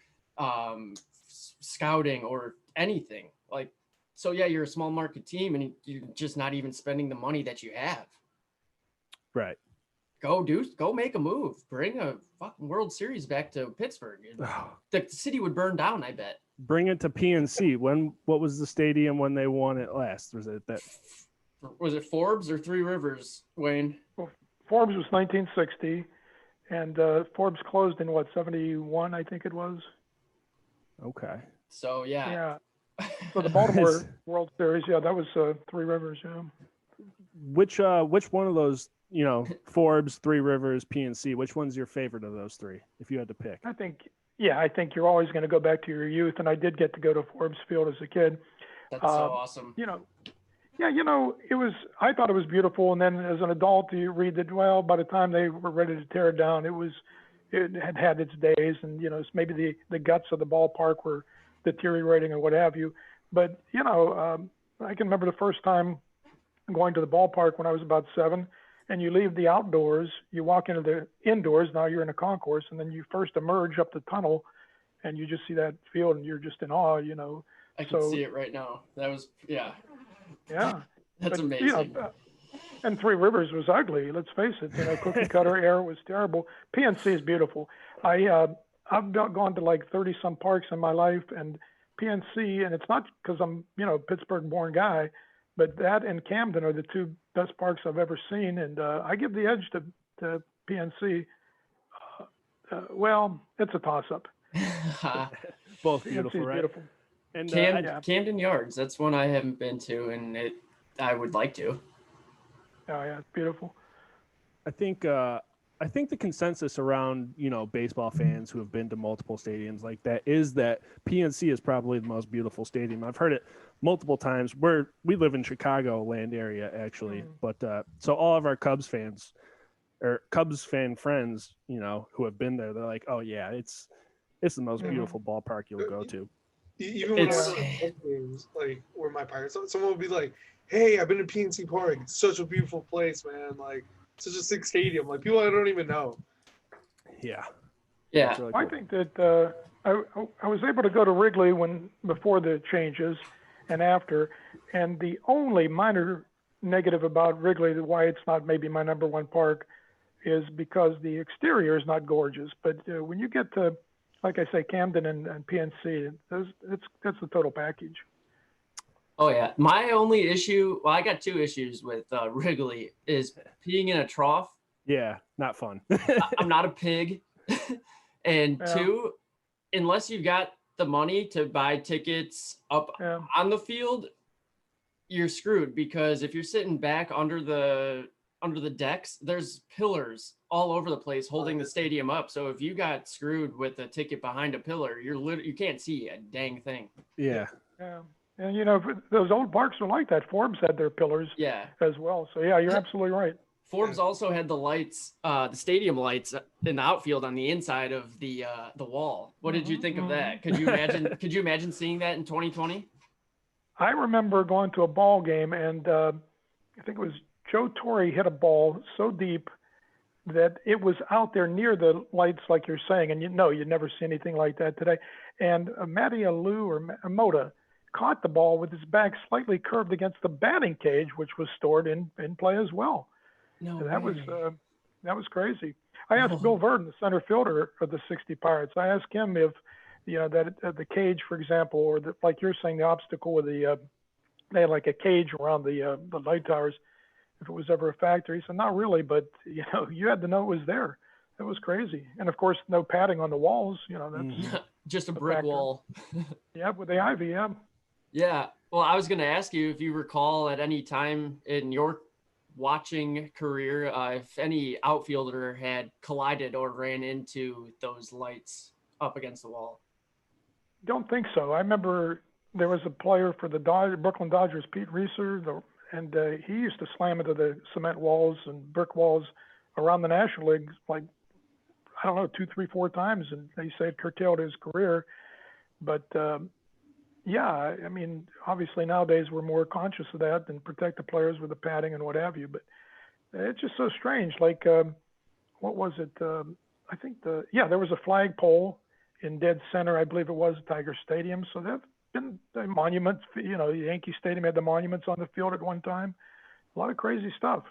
scouting or anything. Like, so yeah, you're a small market team and you're just not even spending the money that you have.
Right.
Go make a move. Bring a fucking World Series back to Pittsburgh. The city would burn down, I bet.
Bring it to PNC. What was the stadium when they won it last? Was it
Forbes or Three Rivers, Wayne?
Well, Forbes was 1960, and Forbes closed in 71, I think it was.
Okay.
So yeah.
So the Baltimore World Series, that was Three Rivers. Yeah.
Which one of those? Forbes, Three Rivers, PNC. Which one's your favorite of those 3, if you had to pick?
I think you're always going to go back to your youth, and I did get to go to Forbes Field as a kid.
That's so awesome.
It was. I thought it was beautiful, and then as an adult, you read that. Well, by the time they were ready to tear it down, it had its days, and it's maybe the guts of the ballpark were deteriorating or what have you. But I can remember the first time going to the ballpark when I was about 7. And you leave the outdoors, you walk into the indoors, now you're in a concourse, and then you first emerge up the tunnel, and you just see that field, and you're just in awe,
I can see it right now. That was, yeah.
Yeah.
That's amazing.
And Three Rivers was ugly, let's face it. Cookie cutter era was terrible. PNC is beautiful. I've gone to like 30-some parks in my life, and PNC, and it's not because I'm, Pittsburgh-born guy, but that and Camden are the 2 best parks I've ever seen, and I give the edge to PNC. Well, it's a toss-up.
Both beautiful, right?
Beautiful.
And
Camden Yards, that's one I haven't been to, and I would like to.
Oh yeah, it's beautiful.
I think the consensus around baseball fans who have been to multiple stadiums like that is that PNC is probably the most beautiful stadium. I've heard it multiple times. We live in Chicagoland area actually, but so all of our Cubs fans or Cubs fan friends, who have been there, they're like, oh yeah, it's the most beautiful ballpark you'll go to.
Even when I went to Cubs games, like where my parents, someone would be like, "Hey, I've been to PNC Park. It's such a beautiful place, man. Like, such a sick stadium. Like people I don't even know."
Yeah.
Yeah.
Really cool.
I think that I was able to go to Wrigley before the changes and after, and the only minor negative about Wrigley, why it's not maybe my number one park, is because the exterior is not gorgeous. But when you get to, like I say, Camden and PNC, that's the total package.
Oh yeah, my only issue, well, I got two issues with Wrigley, is peeing in a trough.
Yeah, not fun.
I'm not a pig. And two, unless you've got the money to buy tickets up on the field, you're screwed, because if you're sitting back under the decks, there's pillars all over the place holding the stadium up. So if you got screwed with a ticket behind a pillar, you can't see a dang thing.
Yeah.
Yeah. And those old parks are like that. Forbes had their pillars as well. So yeah, you're absolutely right.
Forbes also had the lights, the stadium lights in the outfield on the inside of the wall. What did you think of that? Could you imagine seeing that in 2020?
I remember going to a ball game, and I think it was Joe Torre hit a ball so deep that it was out there near the lights, like you're saying, and you'd never see anything like that today. And Matty Alou or Mota caught the ball with his back slightly curved against the batting cage, which was stored in play as well.
No,
that was crazy. I asked Bill Verdon, the center fielder of the 60 Pirates. I asked him if that the cage, for example, or like you're saying, the obstacle with they had like a cage around the light towers, if it was ever a factor. He said, not really, but you had to know it was there. That was crazy. And of course, no padding on the walls. That's
just a brick wall.
Yeah, with the ivy. Yeah.
Yeah. Well, I was going to ask you if you recall at any time in your watching career, if any outfielder had collided or ran into those lights up against the wall.
Don't think so. I remember there was a player for the Brooklyn Dodgers, Pete Reeser, and he used to slam into the cement walls and brick walls around the National League, like, I don't know, 2, 3, 4 times, and they say it curtailed his career. But yeah, I mean, obviously nowadays we're more conscious of that and protect the players with the padding and what have you. But it's just so strange. Like, what was it? I think there was a flagpole in dead center. I believe it was Tiger Stadium. So there've been the monuments. Yankee Stadium had the monuments on the field at one time. A lot of crazy stuff.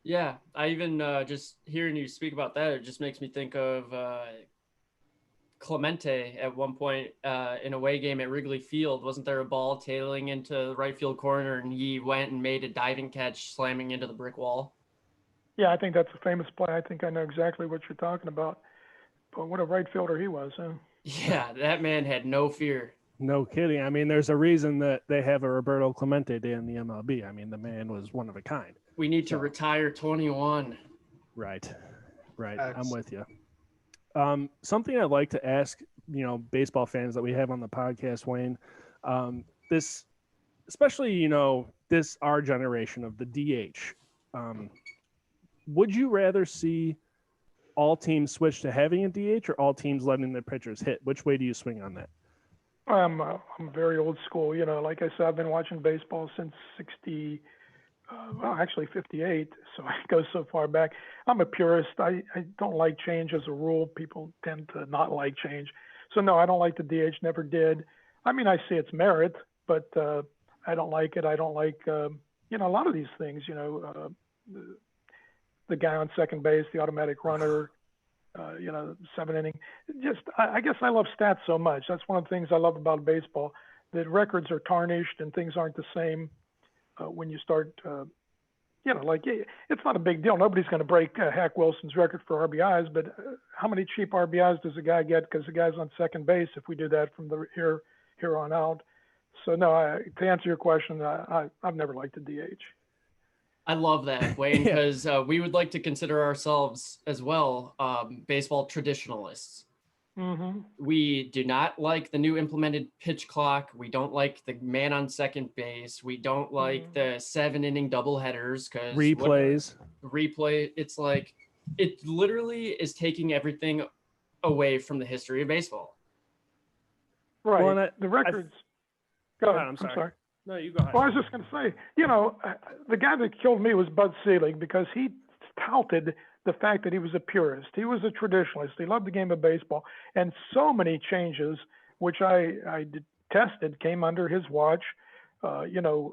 Yeah, I even just hearing you speak about that, it just makes me think of Clemente at one point in a away game at Wrigley Field. Wasn't there a ball tailing into the right field corner, and he went and made a diving catch, slamming into the brick wall?
Yeah, I think that's a famous play. I think I know exactly what you're talking about. But what a right fielder he was, huh?
Yeah, that man had no fear.
No kidding. I mean, there's a reason that they have a Roberto Clemente Day in the MLB. I mean, the man was one of a kind.
We need to retire 21.
Right. I'm with you. Something I'd like to ask, baseball fans that we have on the podcast, Wayne, this, especially, this, our generation of the DH, would you rather see all teams switch to having a DH or all teams letting their pitchers hit? Which way do you swing on that?
I'm very old school. Like I said, I've been watching baseball since 58, so it goes so far back. I'm a purist. I don't like change as a rule. People tend to not like change. So, no, I don't like the DH, never did. I mean, I see its merit, but I don't like it. I don't like, a lot of these things, the guy on second base, the automatic runner, 7 inning. I guess I love stats so much. That's one of the things I love about baseball, that records are tarnished and things aren't the same. When you start, it's not a big deal. Nobody's going to break Hack Wilson's record for RBIs, but how many cheap RBIs does a guy get because the guy's on second base if we do that from here on out? So no, to answer your question, I've never liked the DH.
I love that, Wayne,
Yeah.
because we would like to consider ourselves as well baseball traditionalists.
Mm-hmm.
We do not like the new implemented pitch clock. We don't like the man on second base. We don't like the 7-inning doubleheaders because
Replays.
replay. It's like it literally is taking everything away from the history of baseball.
Right.
Well, and
the records. Go ahead.
I'm sorry. No, you go ahead.
Well, I was just going to say, the guy that killed me was Bud Selig because he touted the fact that he was a purist. He was a traditionalist. He loved the game of baseball. And so many changes, which I detested, came under his watch. The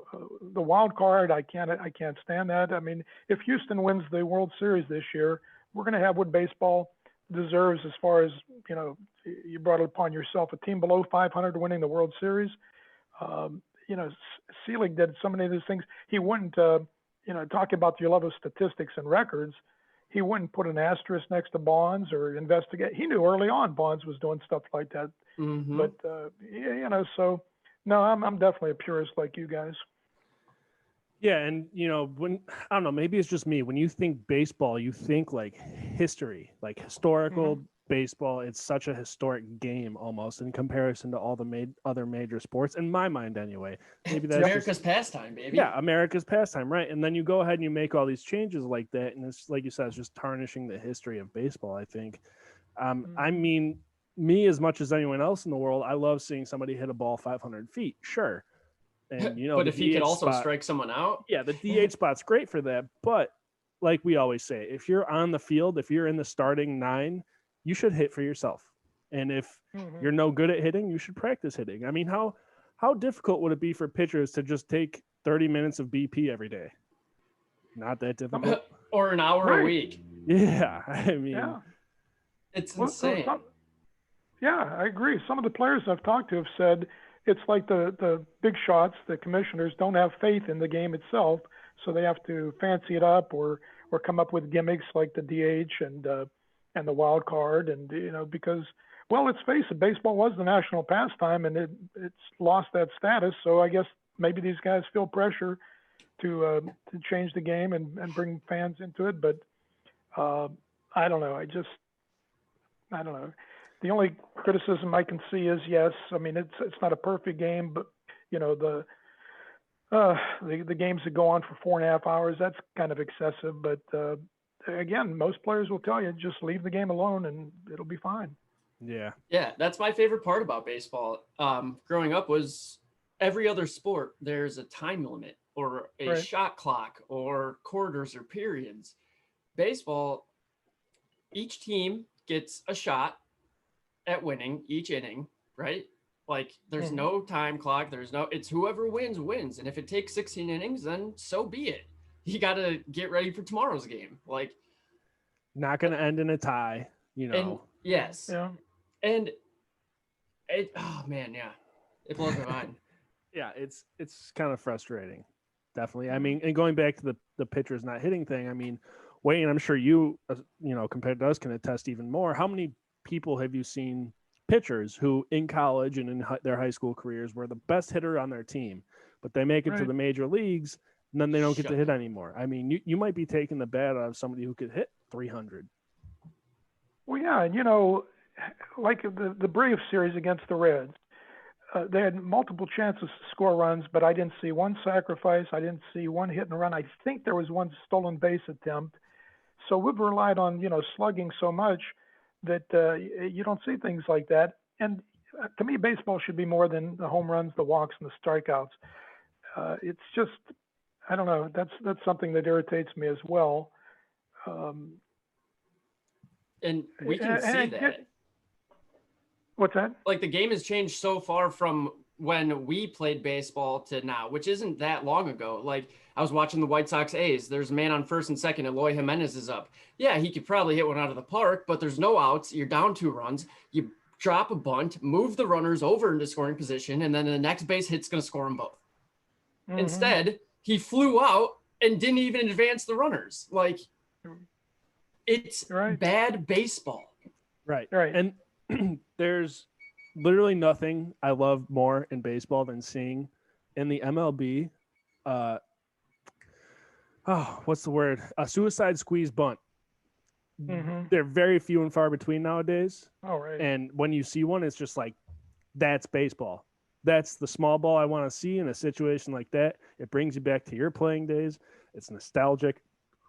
wild card, I can't stand that. I mean, if Houston wins the World Series this year, we're going to have what baseball deserves as far as, you brought it upon yourself, a team below 500 winning the World Series. Selig did so many of these things. He wouldn't, talking about your love of statistics and records, he wouldn't put an asterisk next to Bonds or investigate. He knew early on Bonds was doing stuff like that.
Mm-hmm.
But, so no, I'm definitely a purist like you guys.
Yeah, and when I don't know, maybe it's just me. When you think baseball, you think like history, like historical baseball. It's such a historic game almost in comparison to all the other major sports. In my mind, anyway. Maybe that's
America's pastime, baby.
Yeah, America's pastime, right? And then you go ahead and you make all these changes like that, and it's like you said, it's just tarnishing the history of baseball. I think. I mean, me as much as anyone else in the world, I love seeing somebody hit a ball 500 feet. Sure. And
but if he could also
spot,
strike someone out,
yeah, the DH spot's great for that. But like we always say, if you're on the field, if you're in the starting 9, you should hit for yourself. And if you're no good at hitting, you should practice hitting. I mean, how difficult would it be for pitchers to just take 30 minutes of BP every day? Not that difficult.
Or an hour a week.
Yeah, I mean,
it's insane.
I agree. Some of the players I've talked to have said it's like the big shots, the commissioners don't have faith in the game itself, so they have to fancy it up or come up with gimmicks like the DH and the wild card, and because, well, let's face it, baseball was the national pastime and it's lost that status. So I guess maybe these guys feel pressure to change the game and bring fans into it, but I don't know. I don't know. The only criticism I can see is, yes, I mean, it's not a perfect game, but the games that go on for 4.5 hours, that's kind of excessive. But again, most players will tell you just leave the game alone and it'll be fine.
Yeah,
that's my favorite part about baseball. Growing up was every other sport, there's a time limit or a shot clock or quarters or periods. Baseball, each team gets a shot at winning each inning, right? Like there's no time clock. It's whoever wins. And if it takes 16 innings, then so be it. You got to get ready for tomorrow's game. Like
not going to end in a tie,
And yes.
Yeah.
And it it blows my mind.
Yeah, it's kind of frustrating. Definitely. I mean, and going back to the pitchers not hitting thing, I mean, Wayne, I'm sure you compared to us can attest even more. How many people have you seen, pitchers who in college and in their high school careers were the best hitter on their team, but they make it to the major leagues and then they don't get to hit anymore? I mean, you might be taking the bat out of somebody who could hit 300.
Well, yeah, like the Braves series against the Reds, they had multiple chances to score runs, but I didn't see one sacrifice. I didn't see one hit and run. I think there was one stolen base attempt. So we've relied on, slugging so much that you don't see things like that. And to me, baseball should be more than the home runs, the walks, and the strikeouts. It's just, I don't know. That's something that irritates me as well.
And we can see that.
What's that?
Like the game has changed so far from when we played baseball to now, which isn't that long ago. Like I was watching the White Sox A's. There's a man on first and second, Eloy Jimenez is up. Yeah, he could probably hit one out of the park, but there's no outs. You're down 2 runs. You drop a bunt, move the runners over into scoring position, and then the next base hit's going to score them both. Instead, he flew out and didn't even advance the runners. Like, it's bad baseball.
Right. And there's literally nothing I love more in baseball than seeing in the MLB. What's the word? A suicide squeeze bunt.
Mm-hmm.
They're very few and far between nowadays.
All right.
And when you see one, it's just like, that's baseball. That's the small ball I want to see in a situation like that. It brings you back to your playing days. It's nostalgic.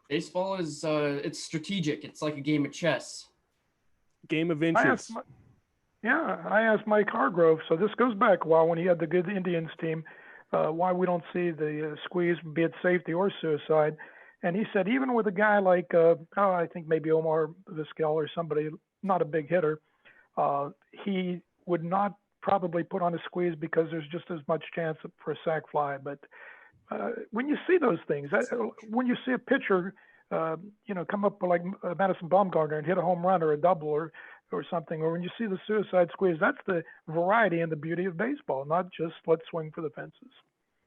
Baseball is it's strategic. It's like a game of chess.
Game of
I
inches.
asked Mike Hargrove. So this goes back a while when he had the good Indians team. Why we don't see the squeeze, be it safety or suicide. And he said even with a guy like I think maybe Omar Vizquel or somebody, not a big hitter, he would not probably put on a squeeze because there's just as much chance for a sac fly. But when you see those things, when you see a pitcher, come up like Madison Bumgarner and hit a home run or a double or something, or when you see the suicide squeeze, that's the variety and the beauty of baseball, not just let's swing for the fences.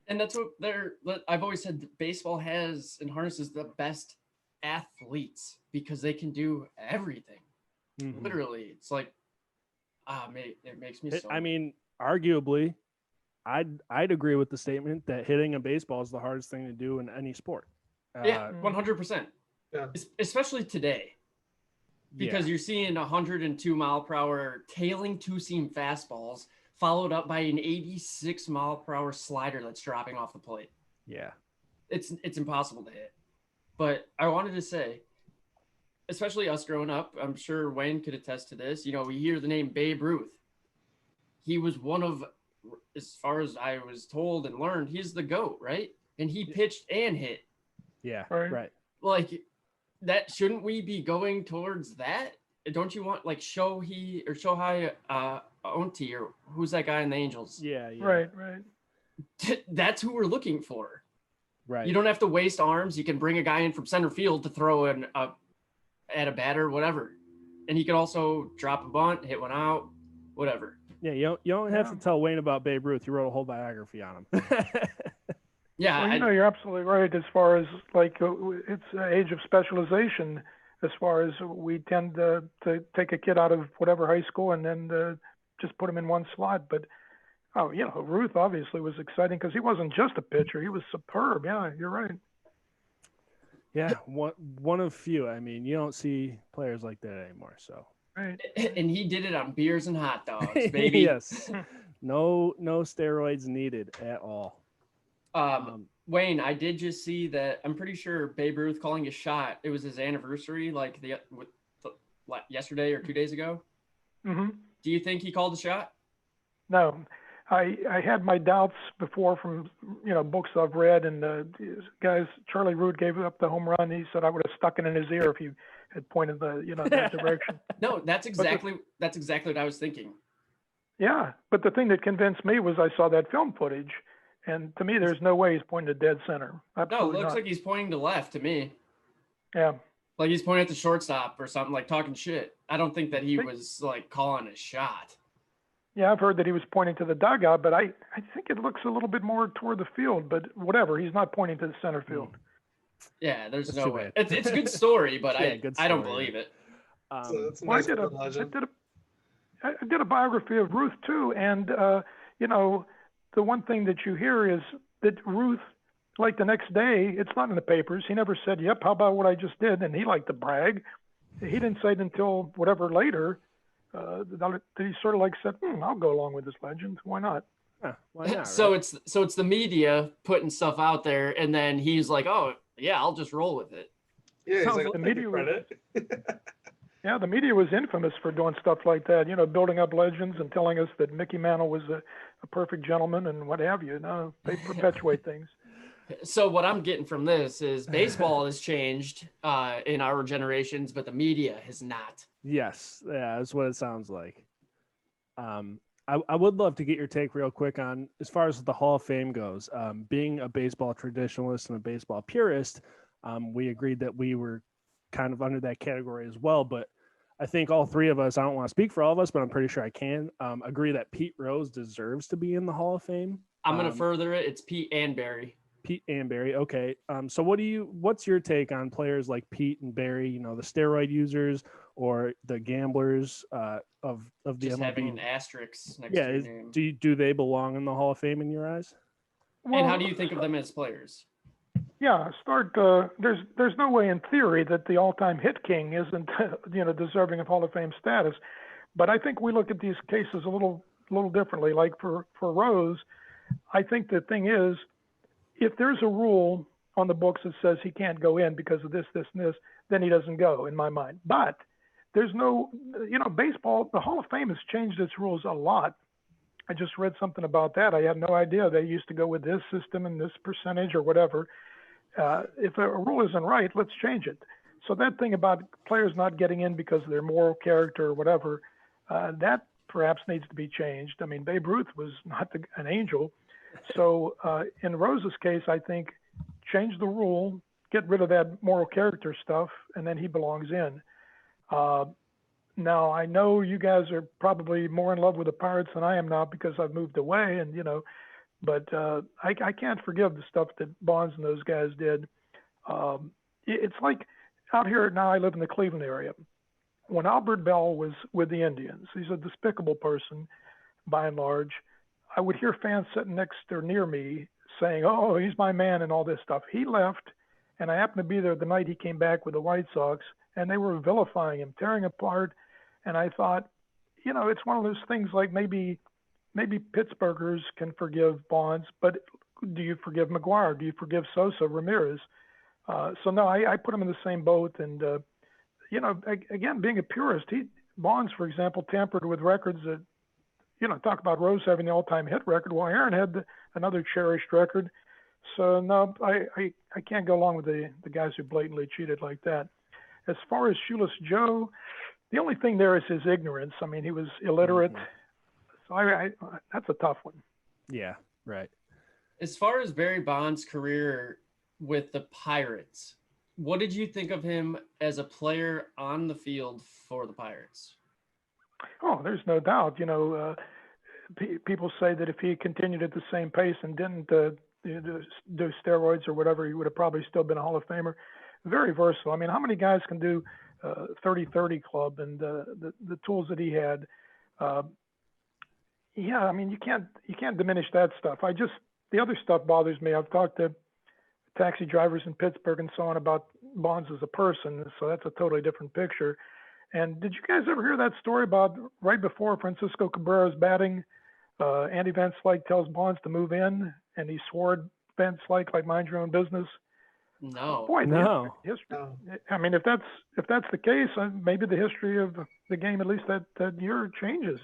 And that's what I've always said that baseball has and harnesses the best athletes because they can do everything.
Mhm.
Literally, it's like, it makes me so.
I mean, arguably, I'd agree with the statement that hitting a baseball is the hardest thing to do in any sport.
Yeah, 100%.
Yeah.
Especially today, because you're seeing 102 mile per hour tailing two-seam fastballs followed up by an 86 mile per hour slider that's dropping off the plate.
Yeah.
It's impossible to hit. But I wanted to say, especially us growing up, I'm sure Wayne could attest to this. We hear the name Babe Ruth. He was one of, as far as I was told and learned, he's the GOAT, right? And he pitched and hit.
Yeah,
Right.
right.
Like, that shouldn't we be going towards that? Don't you want like Shohei Onti or who's that guy in the Angels?
Yeah.
Right.
That's who we're looking for.
Right.
You don't have to waste arms. You can bring a guy in from center field to throw at a batter, whatever. And he can also drop a bunt, hit one out, whatever.
Yeah, you don't have to tell Wayne about Babe Ruth. You wrote a whole biography on him.
Yeah.
Well, you're absolutely right as far as like it's an age of specialization. As far as we tend to take a kid out of whatever high school and then just put him in one slot. But Ruth obviously was exciting because he wasn't just a pitcher; he was superb. Yeah, you're right.
Yeah, one of few. I mean, you don't see players like that anymore. So.
Right.
And he did it on beers and hot dogs, baby.
Yes. No steroids needed at all.
Wayne, I did just see that. I'm pretty sure Babe Ruth calling a shot. It was his anniversary, like yesterday or 2 days ago.
Mm-hmm.
Do you think he called a shot?
No, I had my doubts before from books I've read, and guys. Charlie Root gave up the home run. He said I would have stuck it in his ear if he had pointed that direction.
No, that's exactly what I was thinking.
Yeah, but the thing that convinced me was I saw that film footage. And to me, there's no way he's pointing to dead center. Absolutely
No, it looks
not.
like he's pointing to left to me.
Yeah.
Like he's pointing at the shortstop or something, like talking shit. I don't think that he was like calling a shot.
Yeah, I've heard that he was pointing to the dugout, but I think it looks a little bit more toward the field. But whatever, he's not pointing to the center field.
Yeah, there's
That's
no
too
way.
bad.
It's a good story, but
good
I don't
story.
believe it.
That's a
Well,
nice legend.
I did a biography of Ruth too, and the one thing that you hear is that Ruth, like the next day, it's not in the papers. He never said, "Yep, how about what I just did?" And he liked to brag. He didn't say it until whatever later that he sort of like said, "I'll go along with this legend. Why not?"
Huh, why not?
So
right?
it's the media putting stuff out there, and then he's like, "Oh yeah, I'll just roll with it."
Yeah, he's
Sounds
like,
like
I'll
the
take
media
credit.
Yeah, the media was infamous for doing stuff like that, building up legends and telling us that Mickey Mantle was a perfect gentleman and what have you. No, they perpetuate things.
So what I'm getting from this is baseball has changed in our generations, but the media has not.
Yes, yeah, that's what it sounds like. I would love to get your take real quick on as far as the Hall of Fame goes. Being a baseball traditionalist and a baseball purist, we agreed that we were kind of under that category as well. But I think all three of us, I don't want to speak for all of us, but I'm pretty sure I can agree that Pete Rose deserves to be in the Hall of Fame.
I'm going to further it. It's Pete and Barry.
Pete and Barry. Okay. So what's your take on players like Pete and Barry, you know, the steroid users or the gamblers of the
Just
MLB?
having an asterisk next
Yeah,
to your name.
do they belong in the Hall of Fame in your eyes?
And how do you think of them as players?
Yeah, there's no way in theory that the all-time hit king isn't deserving of Hall of Fame status, but I think we look at these cases a little differently. Like for Rose, I think the thing is, if there's a rule on the books that says he can't go in because of this, this, and this, then he doesn't go, in my mind. But there's no, baseball, the Hall of Fame has changed its rules a lot. I just read something about that. I had no idea they used to go with this system and this percentage or whatever. If a rule isn't right, let's change it. So that thing about players not getting in because of their moral character or whatever, that perhaps needs to be changed. I mean, Babe Ruth was not an angel. So in Rose's case, I think change the rule, get rid of that moral character stuff, and then he belongs in. Now, I know you guys are probably more in love with the Pirates than I am now because I've moved away, and but I can't forgive the stuff that Bonds and those guys did. It's like out here now, I live in the Cleveland area. When Albert Bell was with the Indians, he's a despicable person by and large. I would hear fans sitting next or near me saying, "Oh, he's my man," and all this stuff. He left, and I happened to be there the night he came back with the White Sox, and they were vilifying him, tearing apart. And I thought, it's one of those things like maybe Pittsburghers can forgive Bonds, but do you forgive McGuire? Do you forgive Sosa, Ramirez? So no, I put him in the same boat. And again, being a purist, Bonds, for example, tampered with records that. Talk about Rose having the all-time hit record. Well, Aaron had another cherished record. So, no, I can't go along with the guys who blatantly cheated like that. As far as Shoeless Joe, the only thing there is his ignorance. I mean, he was illiterate. Mm-hmm. So that's a tough one.
Yeah, right.
As far as Barry Bonds' career with the Pirates, what did you think of him as a player on the field for the Pirates?
Oh, there's no doubt. People say that if he continued at the same pace and didn't do steroids or whatever, he would have probably still been a Hall of Famer. Very versatile. I mean, how many guys can do 30-30 club and the tools that he had? Yeah, I mean, you can't diminish that stuff. The other stuff bothers me. I've talked to taxi drivers in Pittsburgh and so on about Bonds as a person, so that's a totally different picture. And did you guys ever hear that story about right before Francisco Cabrera's batting, Andy Van Slyke tells Bonds to move in, and he swore Van Slyke like mind your own business?
No.
Boy,
no.
History. No. I mean, if that's the case, maybe the history of the game, at least that year, changes.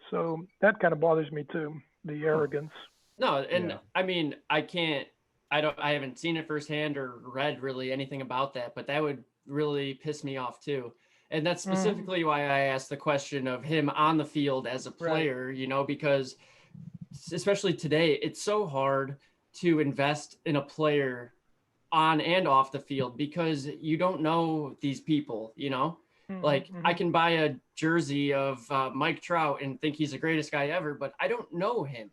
So that kind of bothers me too, the arrogance.
No, and yeah. I mean, I haven't seen it firsthand or read really anything about that, but that would really pissed me off too. And that's specifically why I asked the question of him on the field as a player, right. Because especially today, it's so hard to invest in a player on and off the field because you don't know these people, like I can buy a jersey of Mike Trout and think he's the greatest guy ever, but I don't know him,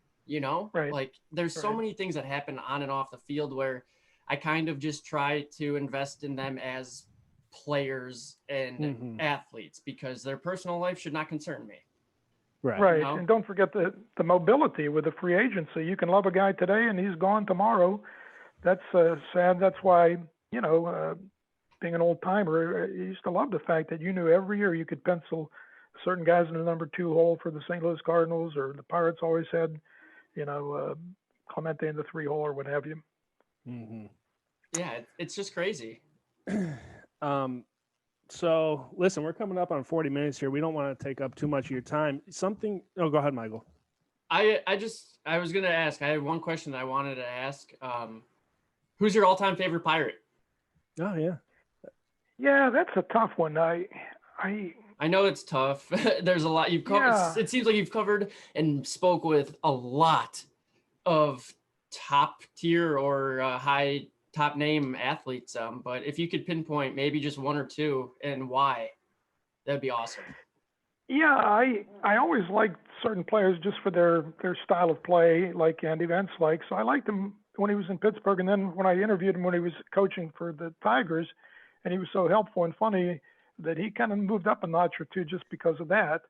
right.
Like there's so many things that happen on and off the field where I kind of just try to invest in them as players and athletes because their personal life should not concern me.
Right. And don't forget the mobility with the free agency. You can love a guy today and he's gone tomorrow. That's sad. That's why, being an old timer, I used to love the fact that you knew every year you could pencil certain guys in the number 2 hole for the St. Louis Cardinals, or the Pirates always had, Clemente in the 3 hole or what have you.
Mm-hmm.
Yeah, it's just crazy.
So listen, we're coming up on 40 minutes here. We don't want to take up too much of your time. Go ahead, Michael.
I was going to ask, I had one question that I wanted to ask. Who's your all-time favorite Pirate?
Oh yeah.
Yeah, that's a tough one. I
know it's tough. There's a lot you've covered. Yeah. It seems like you've covered and spoke with a lot of top tier or high top name athletes. But if you could pinpoint maybe just one or two and why, that'd be awesome.
Yeah, I always liked certain players just for their style of play, like Andy Van Slyke. So I liked him when he was in Pittsburgh, and then when I interviewed him when he was coaching for the Tigers, and he was so helpful and funny that he kind of moved up a notch or two just because of that.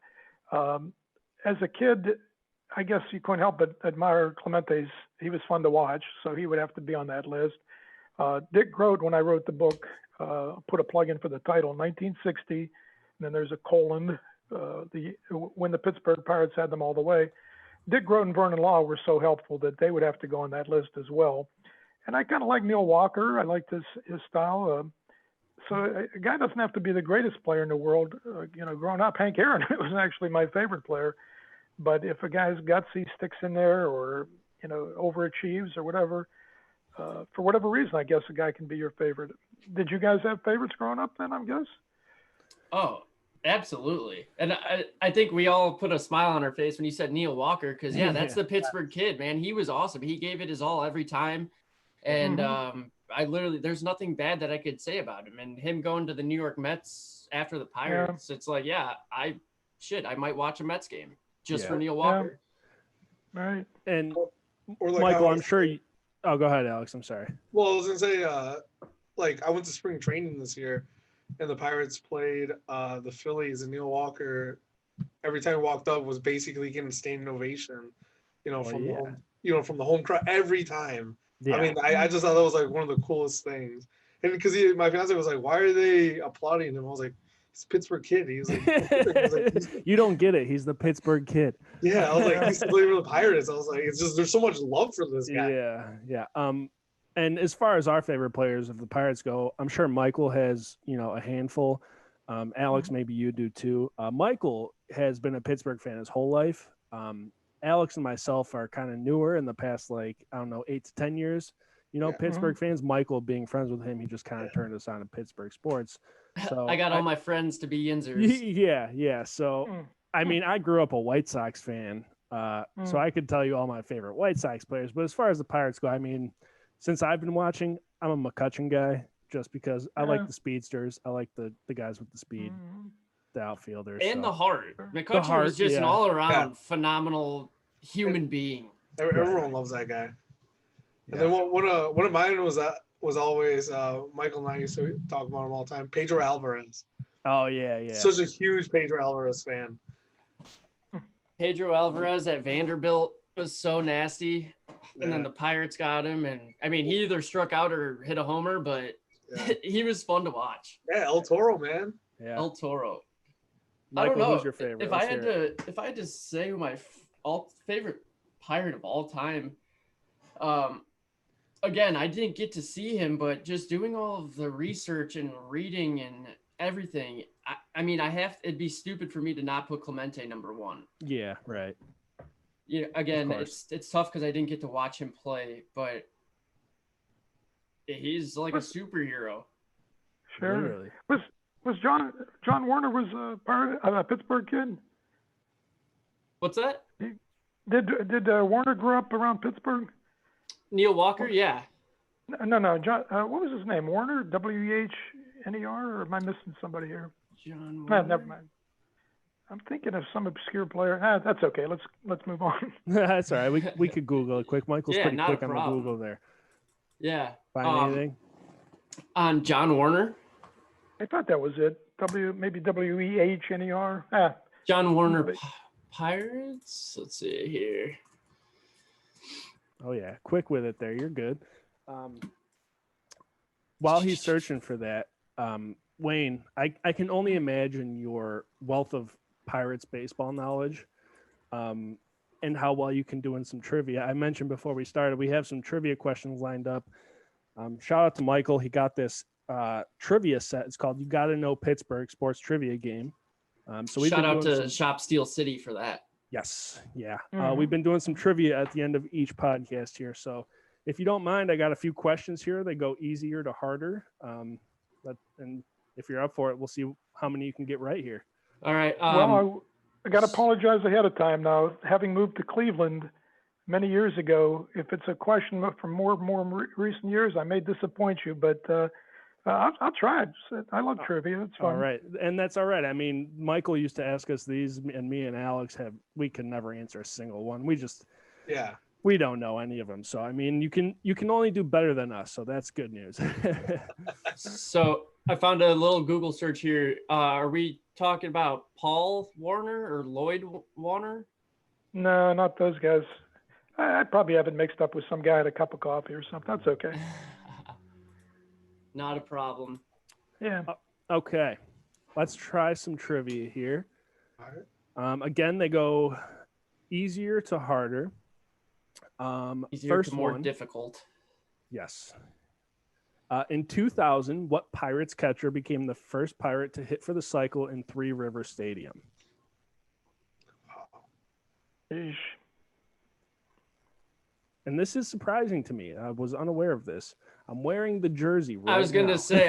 As a kid, I guess you couldn't help but admire Clemente's. He was fun to watch, so he would have to be on that list. Dick Groat, when I wrote the book, put a plug in for the title, 1960, and then there's a colon, when the Pittsburgh Pirates had them all the way. Dick Groat and Vernon Law were so helpful that they would have to go on that list as well. And I kind of like Neil Walker. I liked his style. So a guy doesn't have to be the greatest player in the world. Growing up, Hank Aaron was actually my favorite player. But if a guy's gutsy sticks in there or, overachieves or whatever, for whatever reason, I guess a guy can be your favorite. Did you guys have favorites growing up then, I guess?
Oh, absolutely. And I think we all put a smile on our face when you said Neil Walker, because, that's the Pittsburgh kid, man. He was awesome. He gave it his all every time. And there's nothing bad that I could say about him. And him going to the New York Mets after the Pirates, it's like, I might watch a Mets game just for Neil Walker.
Yeah. Right.
And
or like
Michael, I'm sure you... Oh, go ahead, Alex. I'm sorry.
Well, I was going to say, I went to spring training this year, and the Pirates played the Phillies, and Neil Walker, every time he walked up, was basically getting a standing ovation, from the home crowd every time. Yeah. I mean, I just thought that was like one of the coolest things. And because my fiance was like, "Why are they applauding him?" I was like, "He's a Pittsburgh kid." He's like,
"You don't get it. He's the Pittsburgh kid."
Yeah, I was like, "He's playing for the Pirates." I was like, "It's just there's so much love for this guy."
Yeah. And as far as our favorite players of the Pirates go, I'm sure Michael has a handful. Alex, maybe you do too. Michael has been a Pittsburgh fan his whole life. Alex and myself are kind of newer in the past, 8 to 10 years. Pittsburgh fans. Michael, being friends with him, he just kind of turned us on to Pittsburgh sports. So
I got all my friends to be Yinzers.
Yeah. So, I mean, I grew up a White Sox fan, so I could tell you all my favorite White Sox players. But as far as the Pirates go, I mean, since I've been watching, I'm a McCutchen guy just because I like the speedsters. I like the guys with the speed, the outfilders.
And the heart. McCutchen was just an all-around phenomenal human being.
Everyone loves that guy. And then one of mine was always Michael and I used to talk about him all the time. Pedro Alvarez.
Oh yeah.
Such a huge Pedro Alvarez fan.
Pedro Alvarez at Vanderbilt was so nasty, and then the Pirates got him. And I mean, he either struck out or hit a homer, but he was fun to watch.
Yeah, El Toro, man.
Yeah,
El Toro.
Michael,
I don't know
who's your favorite?
If I had to say who my favorite Pirate of all time. Again, I didn't get to see him, but just doing all of the research and reading and everything, I mean, it'd be stupid for me to not put Clemente number one.
Yeah, right.
Again, it's tough because I didn't get to watch him play, but he's like a superhero.
Sure.
Literally.
Was John Warner was a Pittsburgh kid?
What's that?
Did Warner grow up around Pittsburgh?
Neil Walker, yeah.
No. John, what was his name? Warner? WEHNER? Or am I missing somebody here?
John Warner.
Never mind. I'm thinking of some obscure player. That's okay. Let's move on.
That's all right. We could Google it quick. Michael's pretty quick on the Google there.
Yeah.
Find anything?
On John Warner?
I thought that was it. Maybe WEHNER.
John Warner Pirates. Let's see here.
Oh yeah, quick with it there. You're good. While he's searching for that, Wayne, I can only imagine your wealth of Pirates baseball knowledge, and how well you can do in some trivia. I mentioned before we started, we have some trivia questions lined up. Shout out to Michael. He got this trivia set. It's called "You Gotta Know Pittsburgh" sports trivia game. So
shout out to Shop Steel City for that.
Yes. Yeah. We've been doing some trivia at the end of each podcast here. So if you don't mind, I got a few questions here. They go easier to harder. And if you're up for it, we'll see how many you can get right here.
All right.
Well, I got to apologize ahead of time now. Having moved to Cleveland many years ago, if it's a question from more recent years, I may disappoint you, but I'll try it. I love trivia. It's fun.
All right. And that's all right. I mean, Michael used to ask us these, and me and Alex we could never answer a single one. We just, We don't know any of them, so I mean, you can only do better than us, so that's good news.
So I found a little Google search here. Are we talking about Paul Warner or Lloyd Warner?
No, not those guys. I probably have it mixed up with some guy at a cup of coffee or something. That's okay.
Not a problem.
Yeah.
Okay, let's try some trivia here.
All right.
Again, they go easier to harder.
Easier
First
to more
one,
difficult.
yes. In 2000, what Pirates catcher became the first Pirate to hit for the cycle in Three River Stadium?
Eesh.
And this is surprising to me. I was unaware of this. I'm wearing the jersey right
I was going
now.
to say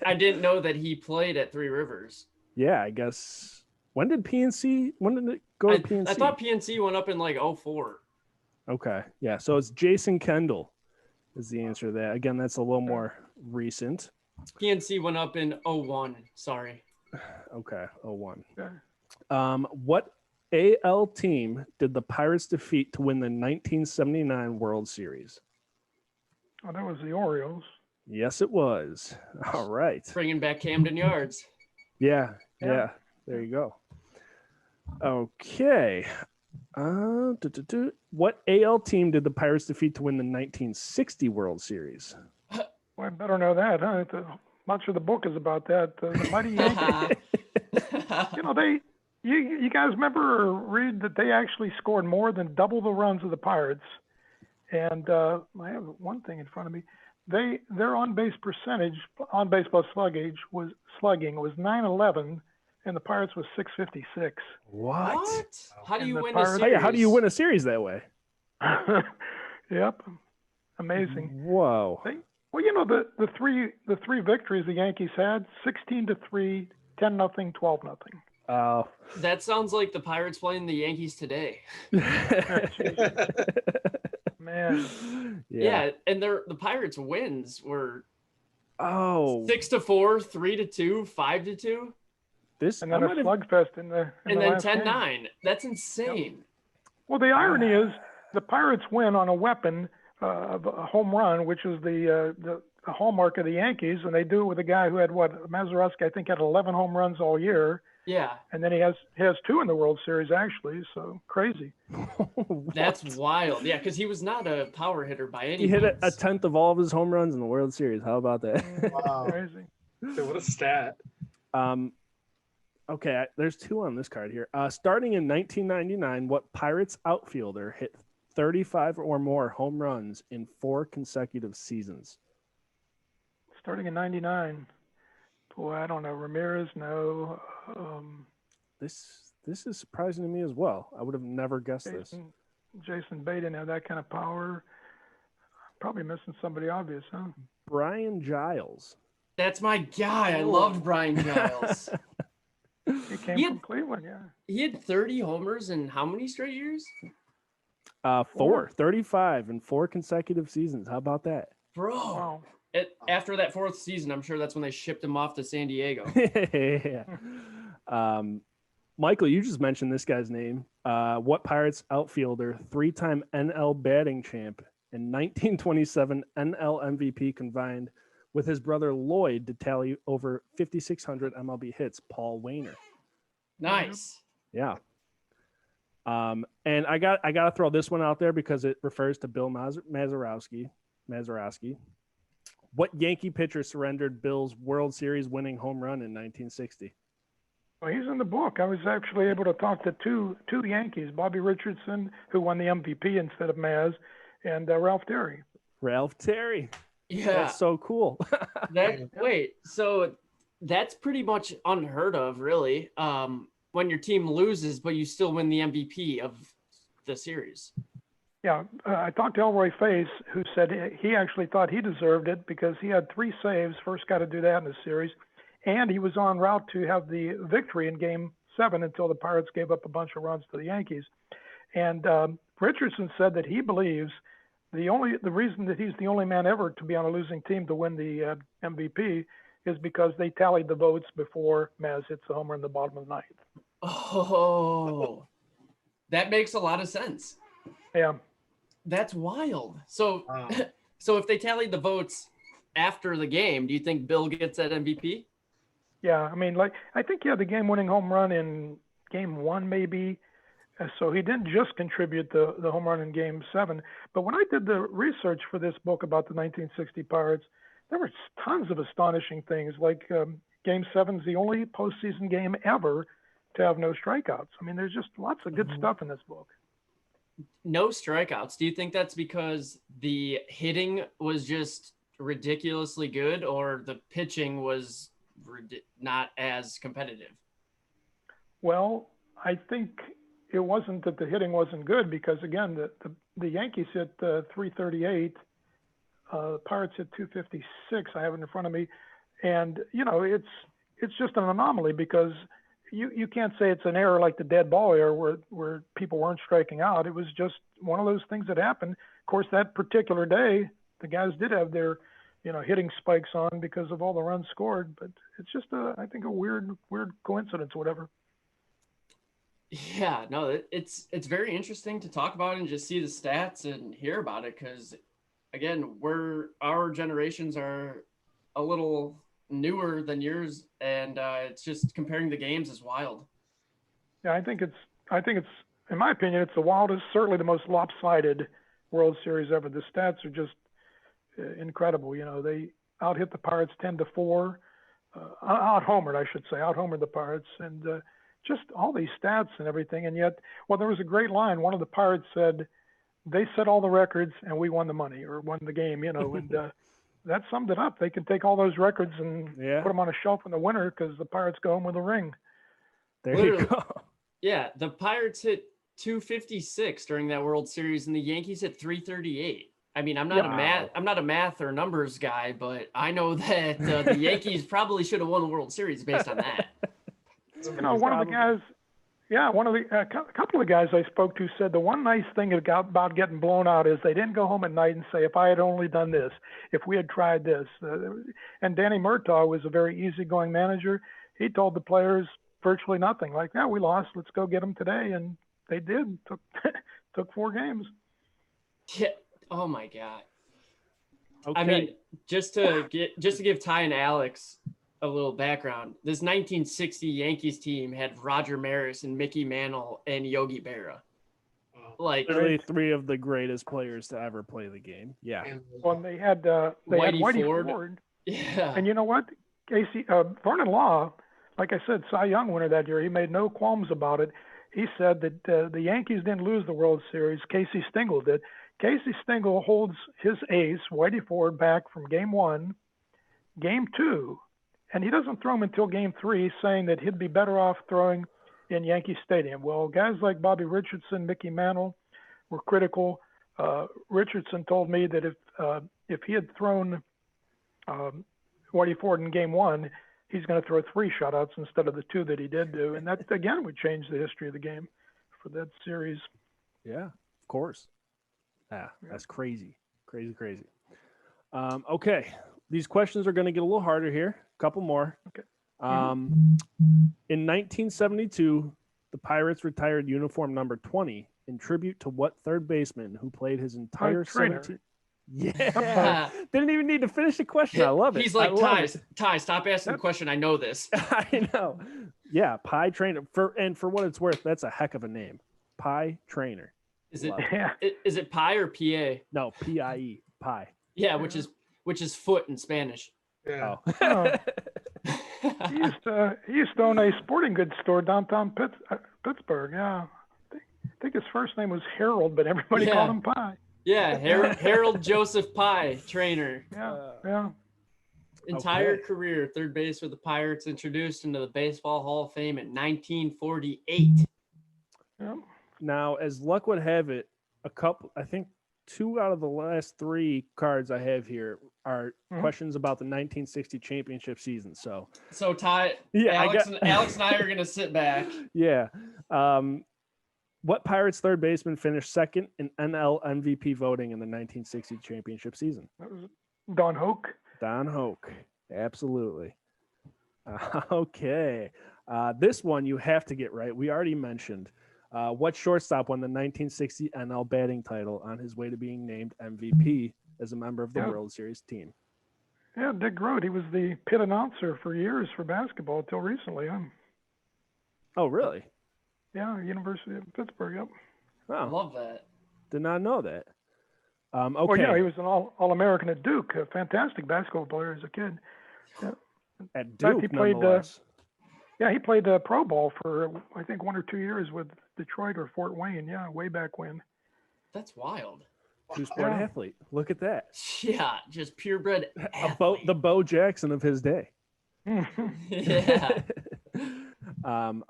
I didn't know that he played at Three Rivers.
Yeah, I guess. When did PNC? When did it go to PNC?
I thought PNC went up in like 04.
Okay, yeah. So it's Jason Kendall is the answer to that. Again, that's a little more recent.
PNC went up in 01. Sorry.
Okay, 01.
Okay.
What AL team did the Pirates defeat to win the 1979 World Series?
Oh, that was the Orioles.
Yes, it was. All right.
Bringing back Camden Yards.
Yeah.
Yeah.
There you go. Okay. What AL team did the Pirates defeat to win the 1960 World Series?
Well, I better know that, huh? Much of the book is about that. The mighty Yankees. You guys remember or read that they actually scored more than double the runs of the Pirates. And I have one thing in front of me. Their on-base percentage, on-base plus slugging was 911, and the Pirates was 656.
What?
How do
And
you
the
win a
Pirates-
series?
How do you win a series that way?
Yep, amazing.
Whoa.
Well, the three victories the Yankees had: 16-3, 10-0, 12-0.
Oh.
That sounds like the Pirates playing the Yankees today.
Man,
Yeah, and the Pirates wins were
Oh.
6-4, 3-2, 5-2,
This
and then
I
a
might have-
slugfest in the
and then
last game.
10-9. That's insane.
Well, the irony is the Pirates win on a weapon of a home run, which is the hallmark of the Yankees, and they do it with a guy who had Mazeroski, I think, had 11 home runs all year,
Yeah,
and then he has 2 in the World Series actually. So crazy.
that's wild. Yeah, because he was not a power hitter by any
He hit
means.
a tenth of all of his home runs in the World Series. How about that?
Wow.
Crazy.
Dude, what a stat.
Okay, there's 2 on this card here. Starting in 1999, what Pirates outfielder hit 35 or more home runs in 4 consecutive seasons?
Starting in '99. Boy, I don't know. Ramirez, no.
This is surprising to me as well. I would have never guessed this.
Jason Bay didn't have that kind of power. Probably missing somebody obvious, huh?
Brian Giles.
That's my guy. I loved Brian Giles.
He came from Cleveland, yeah.
He had 30 homers in how many straight years?
4, 35 in 4 consecutive seasons. How about that?
Bro.
Wow.
After that 4th season, I'm sure that's when they shipped him off to San Diego.
Yeah. Michael, you just mentioned this guy's name. What Pirates outfielder, 3-time NL batting champ, and 1927 NL MVP combined with his brother Lloyd to tally over 5,600 MLB hits, Paul Wainer.
Nice.
Yeah. And I got to throw this one out there because it refers to Bill Mazeroski. What Yankee pitcher surrendered Bill's World Series winning home run in 1960?
Well, he's in the book. I was actually able to talk to two Yankees, Bobby Richardson, who won the MVP instead of Maz, and Ralph Terry.
Ralph Terry.
Yeah.
That's so cool.
Wait, so that's pretty much unheard of, really. When your team loses, but you still win the MVP of the series.
Yeah, I talked to Elroy Face, who said he actually thought he deserved it because he had 3 saves, first guy to do that in the series, and he was en route to have the victory in Game 7 until the Pirates gave up a bunch of runs to the Yankees. And Richardson said that he believes the reason that he's the only man ever to be on a losing team to win the MVP is because they tallied the votes before Maz hits the homer in the bottom of the 9th.
Oh, that makes a lot of sense.
Yeah.
That's wild. So,
Wow.
so if they tallied the votes after the game, do you think Bill gets that MVP?
Yeah, I mean, like I think he had the game-winning home run in Game 1, maybe. So he didn't just contribute the home run in Game 7. But when I did the research for this book about the 1960 Pirates, there were tons of astonishing things. Like Game 7 is the only postseason game ever to have no strikeouts. I mean, there's just lots of good stuff in this book.
No strikeouts. Do you think that's because the hitting was just ridiculously good, or the pitching was not as competitive?
Well, I think it wasn't that the hitting wasn't good because again, the Yankees hit 338, Pirates hit 256. I have it in front of me, and you know it's just an anomaly because you can't say it's an error like the dead ball error where people weren't striking out. It was just one of those things that happened. Of course, that particular day, the guys did have their hitting spikes on because of all the runs scored, but it's just I think a weird coincidence, whatever.
Yeah, no, it's very interesting to talk about and just see the stats and hear about it because, again, our generations are a little newer than yours, and it's just comparing the games is wild.
Yeah, I think it's in my opinion, it's the wildest, certainly the most lopsided World Series ever. The stats are just incredible. You know, they out-hit the Pirates 10-4, out-homered, I should say, out-homered the Pirates, and just all these stats and everything. And yet, well, there was a great line. One of the Pirates said, they set all the records and we won the money or won the game, and that summed it up. They can take all those records and put them on a shelf in the winter because the Pirates go home with a ring.
There you go.
Yeah, the Pirates hit 256 during that World Series and the Yankees hit 338. I mean, I'm not a math or numbers guy, but I know that the Yankees probably should have won the World Series based on that.
One of the guys, a couple of guys I spoke to said the one nice thing about getting blown out is they didn't go home at night and say, if I had only done this, if we had tried this. And Danny Murtaugh was a very easygoing manager. He told the players virtually nothing. Like, yeah, we lost. Let's go get them today. And they did. Took 4 games.
Yeah. Oh my God.
Okay.
I mean, just to give Ty and Alex a little background, this 1960 Yankees team had Roger Maris and Mickey Mantle and Yogi Berra. Like
literally 3 of the greatest players to ever play the game. Yeah.
Well, they had Whitey Ford.
Yeah.
And you know what? Vernon Law, like I said, Cy Young winner that year, he made no qualms about it. He said that the Yankees didn't lose the World Series. Casey Stengel did. Casey Stengel holds his ace, Whitey Ford, back from Game 1, Game 2, and he doesn't throw him until Game 3, saying that he'd be better off throwing in Yankee Stadium. Well, guys like Bobby Richardson, Mickey Mantle were critical. Richardson told me that if he had thrown Whitey Ford in Game 1, he's going to throw 3 shutouts instead of the 2 that he did do, and that again would change the history of the game for that series.
Yeah, of course. That's crazy. Crazy. Okay. These questions are going to get a little harder here. A couple more.
Okay.
In 1972, the Pirates retired uniform number 20 in tribute to what third baseman who played his entire 17. Yeah. Didn't even need to finish the question. I love it.
He's like, Ty, stop asking the question. I know this.
I know. Yeah, Pie Trainer. For what it's worth, that's a heck of a name. Pie Trainer.
Is it pie or PA?
No, PIE. Pie.
Yeah, which is foot in Spanish.
Yeah.
Oh. He used to own a sporting goods store downtown Pittsburgh. Yeah, I think his first name was Harold, but everybody called him Pie.
Yeah, Harold Joseph Pie Trainer.
Yeah.
Entire career, third base for the Pirates, introduced into the Baseball Hall of Fame in 1948.
Yeah.
Now, as luck would have it, I think 2 out of the last 3 cards I have here are questions about the 1960 championship season. So
Ty, Alex and I are going to sit back.
Yeah. What Pirates third baseman finished second in NL MVP voting in the 1960 championship season?
That was Don Hoke.
Don Hoke. Absolutely. Okay. This one you have to get right. We already mentioned What shortstop won the 1960 NL batting title on his way to being named MVP as a member of the World Series team?
Yeah, Dick Groat. He was the pit announcer for years for basketball until recently.
Oh, really?
Yeah, University of Pittsburgh. Yep.
I
Oh,
love that.
did not know that. Okay.
Well, yeah, he was an All-American at Duke. A fantastic basketball player as a kid. Yeah.
At Duke,
he played.
nonetheless.
He played pro ball for I think 1 or 2 years with Detroit or Fort Wayne. Yeah, way back when.
That's wild.
Two-sport athlete. Look at that.
Yeah, just purebred athlete.
The Bo Jackson of his day.
Yeah.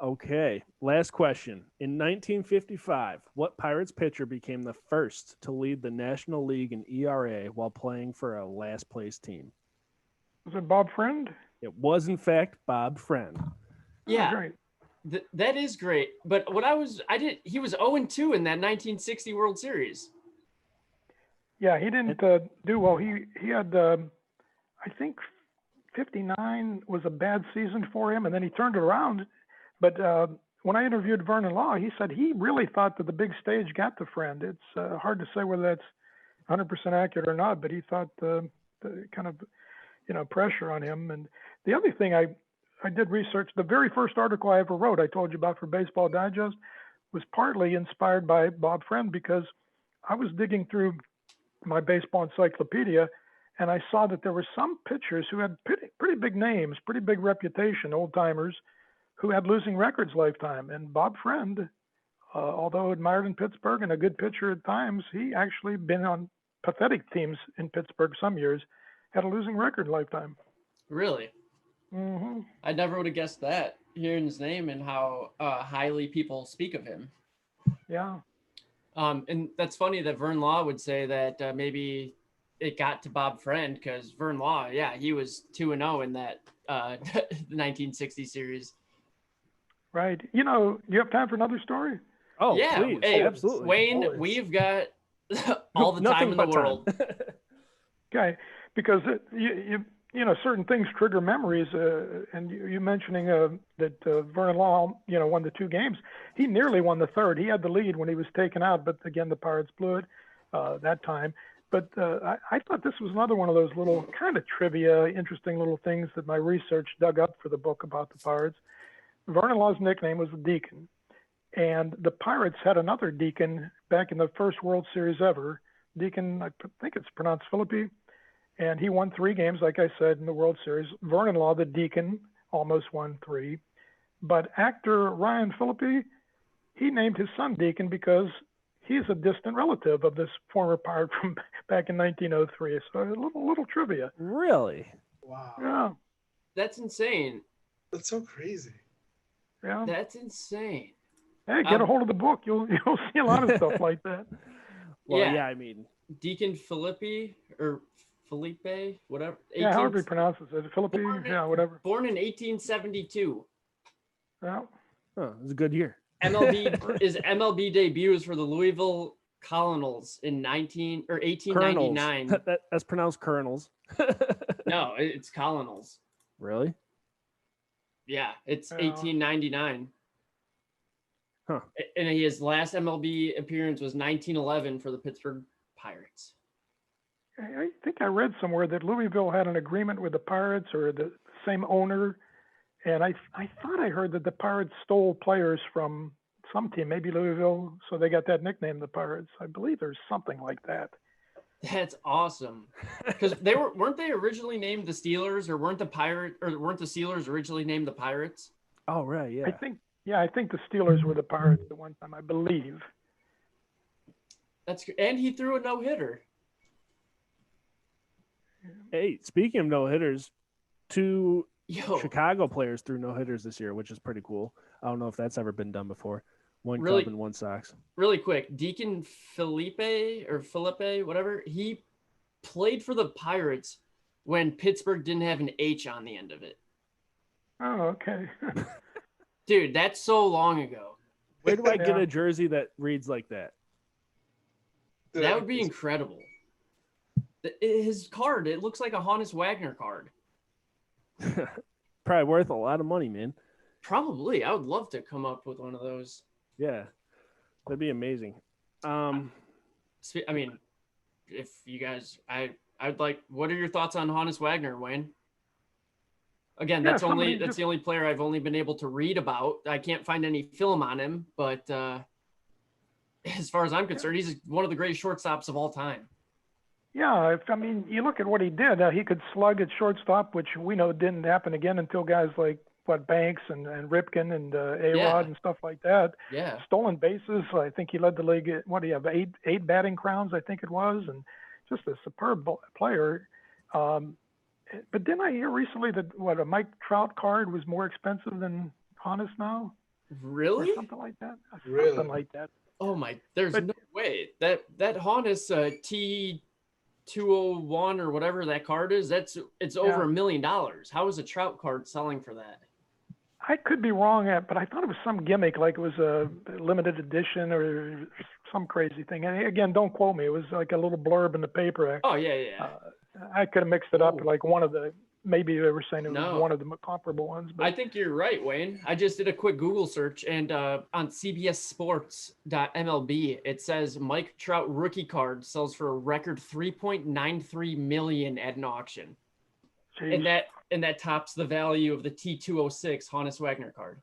Okay. Last question. In 1955, what Pirates pitcher became the first to lead the National League in ERA while playing for a last-place team?
Was it Bob Friend?
It was, in fact, Bob Friend.
Yeah.
Oh, great.
That is great. But he was 0-2 in that 1960 World Series.
Yeah, he didn't do well. He had, I think, 59 was a bad season for him, and then he turned it around. But when I interviewed Vernon Law, he said he really thought that the big stage got the Friend. It's hard to say whether that's 100% accurate or not, but he thought the kind of, pressure on him. And the other thing I did research, the very first article I ever wrote, I told you about for Baseball Digest, was partly inspired by Bob Friend because I was digging through my baseball encyclopedia, and I saw that there were some pitchers who had pretty big names, pretty big reputation, old timers, who had losing records lifetime. And Bob Friend, although admired in Pittsburgh and a good pitcher at times, he actually been on pathetic teams in Pittsburgh some years, had a losing record lifetime.
Really?
Mm-hmm.
I never would have guessed that, hearing his name and how highly people speak of him.
Yeah.
And that's funny that Vern Law would say that maybe it got to Bob Friend because Vern Law, he was 2-0 in that 1960 series.
Right. Do you have time for another story?
Oh,
yeah,
please.
hey,
Absolutely.
Wayne,
Always.
We've got all the time in the world.
Okay, because certain things trigger memories, and you mentioning that Vernon Law, won the 2 games. He nearly won the third. He had the lead when he was taken out, but again, the Pirates blew it that time. But I thought this was another one of those little kind of trivia, interesting little things that my research dug up for the book about the Pirates. Vernon Law's nickname was the Deacon, and the Pirates had another Deacon back in the first World Series ever. Deacon, I think it's pronounced Philippi. And he won 3 games, like I said, in the World Series. Vernon Law, the Deacon, almost won 3. But actor Ryan Phillippe, he named his son Deacon because he's a distant relative of this former Pirate from back in 1903. So a little trivia.
Really?
Wow.
Yeah.
That's insane.
That's so crazy.
Yeah.
That's insane.
Hey, get a hold of the book. You'll see a lot of stuff like that.
Well,
Yeah.
I mean,
Deacon Philippi or Felipe, whatever.
Yeah, however he pronounces it. Philippi, whatever.
Born in 1872.
Yeah.
it was a good year.
MLB debut is for the Louisville Colonels in 1899.
That's pronounced Colonels.
No, it's Colonels.
Really?
Yeah, it's 1899.
Huh.
And his last MLB appearance was 1911 for the Pittsburgh Pirates.
I think I read somewhere that Louisville had an agreement with the Pirates or the same owner. And I thought I heard that the Pirates stole players from some team, maybe Louisville, so they got that nickname, the Pirates. I believe there's something like that.
That's awesome. Because weren't they originally named the Steelers, or weren't the Steelers originally named the Pirates?
Oh, right, yeah.
I think the Steelers were the Pirates at one time, I believe.
And he threw a no-hitter.
Hey, speaking of no-hitters, 2
Yo,
Chicago players threw no-hitters this year, which is pretty cool. I don't know if that's ever been done before. 1
Really?
Cub and 1 Sox.
really quick, Deacon Felipe, whatever, he played for the Pirates when Pittsburgh didn't have an H on the end of it.
Oh, okay.
Dude, that's so long ago.
Where do I get
Yeah.
a jersey that reads like that?
That would be incredible. His card, it looks like a Honus Wagner card.
Probably worth a lot of money, man.
Probably. I would love to come up with one of those.
Yeah. That'd be amazing.
I mean, if you guys, I'd like. What are your thoughts on Hannes Wagner, Wayne? Again, that's the only player I've only been able to read about. I can't find any film on him, but as far as I'm concerned, he's one of the greatest shortstops of all time.
Yeah, I mean, you look at what he did. He could slug at shortstop, which we know didn't happen again until guys like Banks and Ripken and A-Rod and stuff like that.
Yeah.
Stolen bases. I think he led the league. What do you have? Eight batting crowns, I think it was, and just a superb player. But didn't I hear recently that a Mike Trout card was more expensive than Hannes now?
Really?
Or something like that.
Really?
Something like that.
Oh my! There's no way that Hannes T201 or whatever that card is. It's over $1 million. How is a Trout card selling for that?
I could be wrong, but I thought it was some gimmick, like it was a limited edition or some crazy thing. And again, don't quote me. It was like a little blurb in the paper.
Oh yeah.
I could have mixed it up, like one of the. Maybe they were saying it was one of the comparable ones. But
I think you're right, Wayne. I just did a quick Google search, and on CBSSports.MLB, it says Mike Trout rookie card sells for a record $3.93 million at an auction.
Jeez.
And that tops the value of the T206 Hannes Wagner card.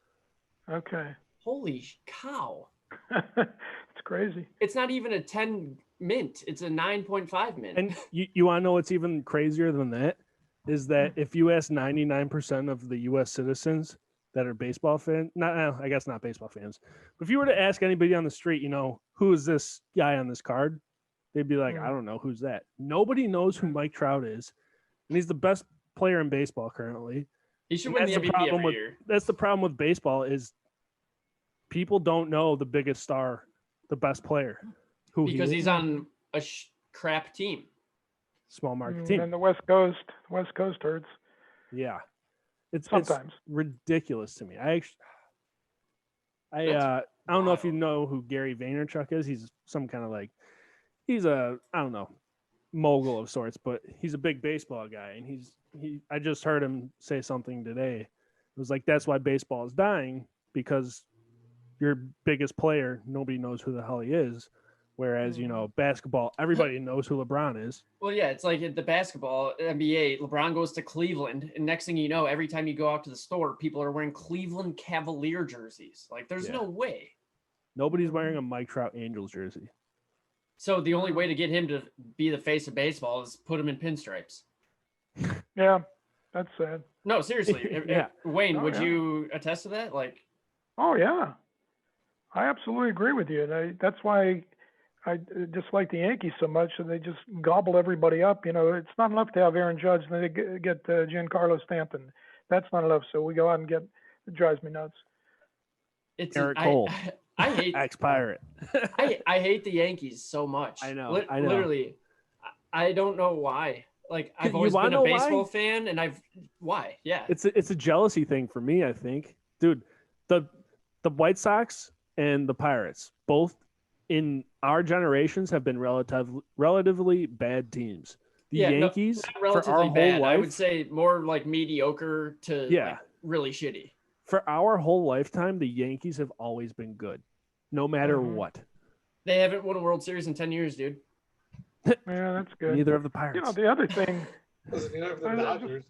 Okay.
Holy cow!
It's crazy.
It's not even a 10 mint; it's a 9.5 mint.
And you want to know what's even crazier than that? Is that if you ask 99% of the U.S. citizens that are baseball fans, I guess not baseball fans, but if you were to ask anybody on the street, who is this guy on this card? They'd be like, I don't know, who's that? Nobody knows who Mike Trout is, and he's the best player in baseball currently.
He should win the MVP every year.
That's the problem with baseball is people don't know the biggest star, the best player,
because he's on a crap team.
Small market team.
And the West Coast hurts.
Yeah. It's ridiculous to me. I don't know if you know who Gary Vaynerchuk is. He's some kind of he's a, I don't know, mogul of sorts, but he's a big baseball guy. And I just heard him say something today. It was like, that's why baseball is dying, because your biggest player, nobody knows who the hell he is. Whereas, basketball, everybody knows who LeBron is.
Well, yeah, it's like in the basketball, NBA, LeBron goes to Cleveland, and next thing you know, every time you go out to the store, people are wearing Cleveland Cavalier jerseys. Like, there's no way.
Nobody's wearing a Mike Trout Angels jersey.
So the only way to get him to be the face of baseball is put him in pinstripes.
Yeah, that's sad.
No, seriously. Wayne, would you attest to that?
Oh, yeah. I absolutely agree with you. And that's why I dislike the Yankees so much, and they just gobble everybody up. It's not enough to have Aaron Judge, and then they get Giancarlo Stanton. That's not enough. So we go out and it drives me nuts.
It's Eric Cole.
I hate
ex-Pirate.
I hate the Yankees so much.
I know.
Literally, I don't know why. I've always been a baseball fan, and why? Yeah.
It's a jealousy thing for me, I think. Dude, the White Sox and the Pirates, both in our generations, have been relatively bad teams. The Yankees, for our whole life,
I would say more like mediocre to really shitty.
For our whole lifetime, the Yankees have always been good, no matter what.
They haven't won a World Series in 10 years, dude.
Yeah, that's good.
Neither of the Pirates.
The other thing.
Neither of the Dodgers.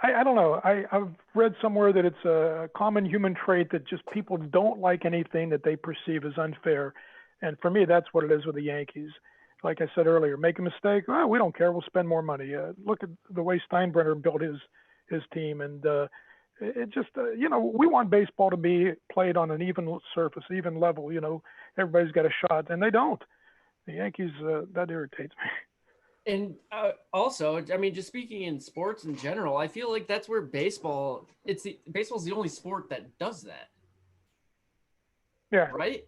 I don't know. I've read somewhere that it's a common human trait that just people don't like anything that they perceive as unfair. And for me, that's what it is with the Yankees. Like I said earlier, make a mistake, we don't care. We'll spend more money. Look at the way Steinbrenner built his team. And it just, we want baseball to be played on an even surface, even level. Everybody's got a shot, and they don't. The Yankees, that irritates me.
And also, I mean, just speaking in sports in general, I feel like that's where baseball's the only sport that does that.
Yeah.
Right?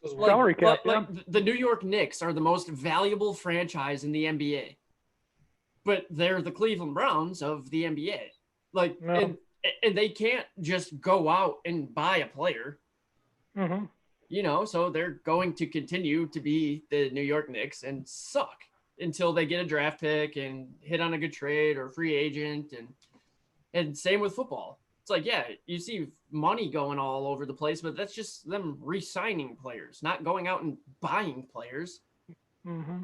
Salary cap.
The New York Knicks are the most valuable franchise in the NBA, but they're the Cleveland Browns of the NBA. And they can't just go out and buy a player.
Mm-hmm.
So they're going to continue to be the New York Knicks and suck until they get a draft pick and hit on a good trade or free agent. And same with football. it's like, yeah, you see money going all over the place, but that's just them re-signing players, not going out and buying players.
Mm-hmm.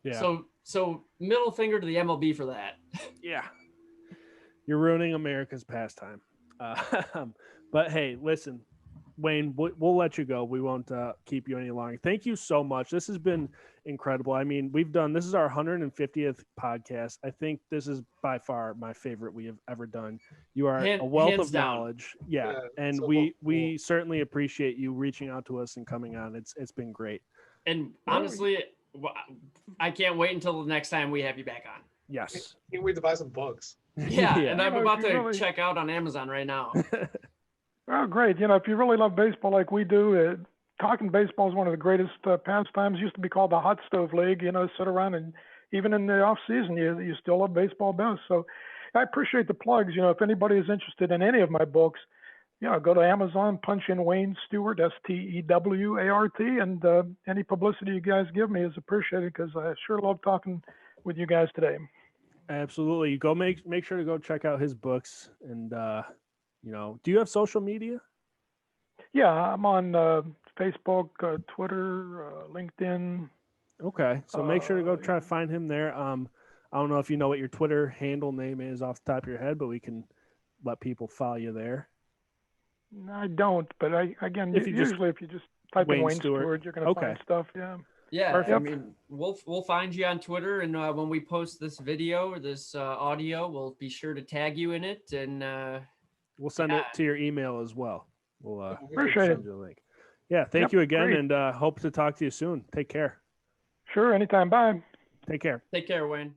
Yeah.
So middle finger to the MLB for that.
Yeah. You're ruining America's pastime. But hey, listen, Wayne, we'll let you go. We won't keep you any longer. Thank you so much. This has been incredible. I mean, this is our 150th podcast. I think this is by far my favorite we have ever done. You are a wealth
hands
of
down.
knowledge. Yeah.
Yeah,
And
so
we certainly appreciate you reaching out to us and coming on. It's been great.
And honestly, I can't wait until the next time we have you back on.
Yes.
Can't wait to buy some books.
Yeah, and I'm
You know,
about
if you
to
really-
check out on Amazon right now.
Oh, great. You know, if you really love baseball like we do, talking baseball is one of the greatest pastimes. It used to be called the hot stove league. You know, sit around and even in the off season, you still love baseball best. So I appreciate the plugs. You know, if anybody is interested in any of my books, you know, go to Amazon, punch in Wayne Stewart, Stewart, and any publicity you guys give me is appreciated because I sure love talking with you guys today.
Absolutely. Go make sure to go check out his books. And you know, do you have social media?
Yeah, I'm on Facebook, Twitter, LinkedIn.
Okay, so make sure to go try to find him there. I don't know if you know what your Twitter handle name is off the top of your head, but we can let people follow you there.
I don't, but usually if you just type in Wayne Stewart, you're going to find stuff. Yeah.
Yeah,
Perfect.
I mean, we'll find you on Twitter, and when we post this video or this audio, we'll be sure to tag you in it, and
we'll send it to your email as well. We'll
appreciate
send you a link. Yeah, thank you again,
great.
and hope to talk to you soon. Take care.
Sure, anytime. Bye.
Take care.
take care, Wayne.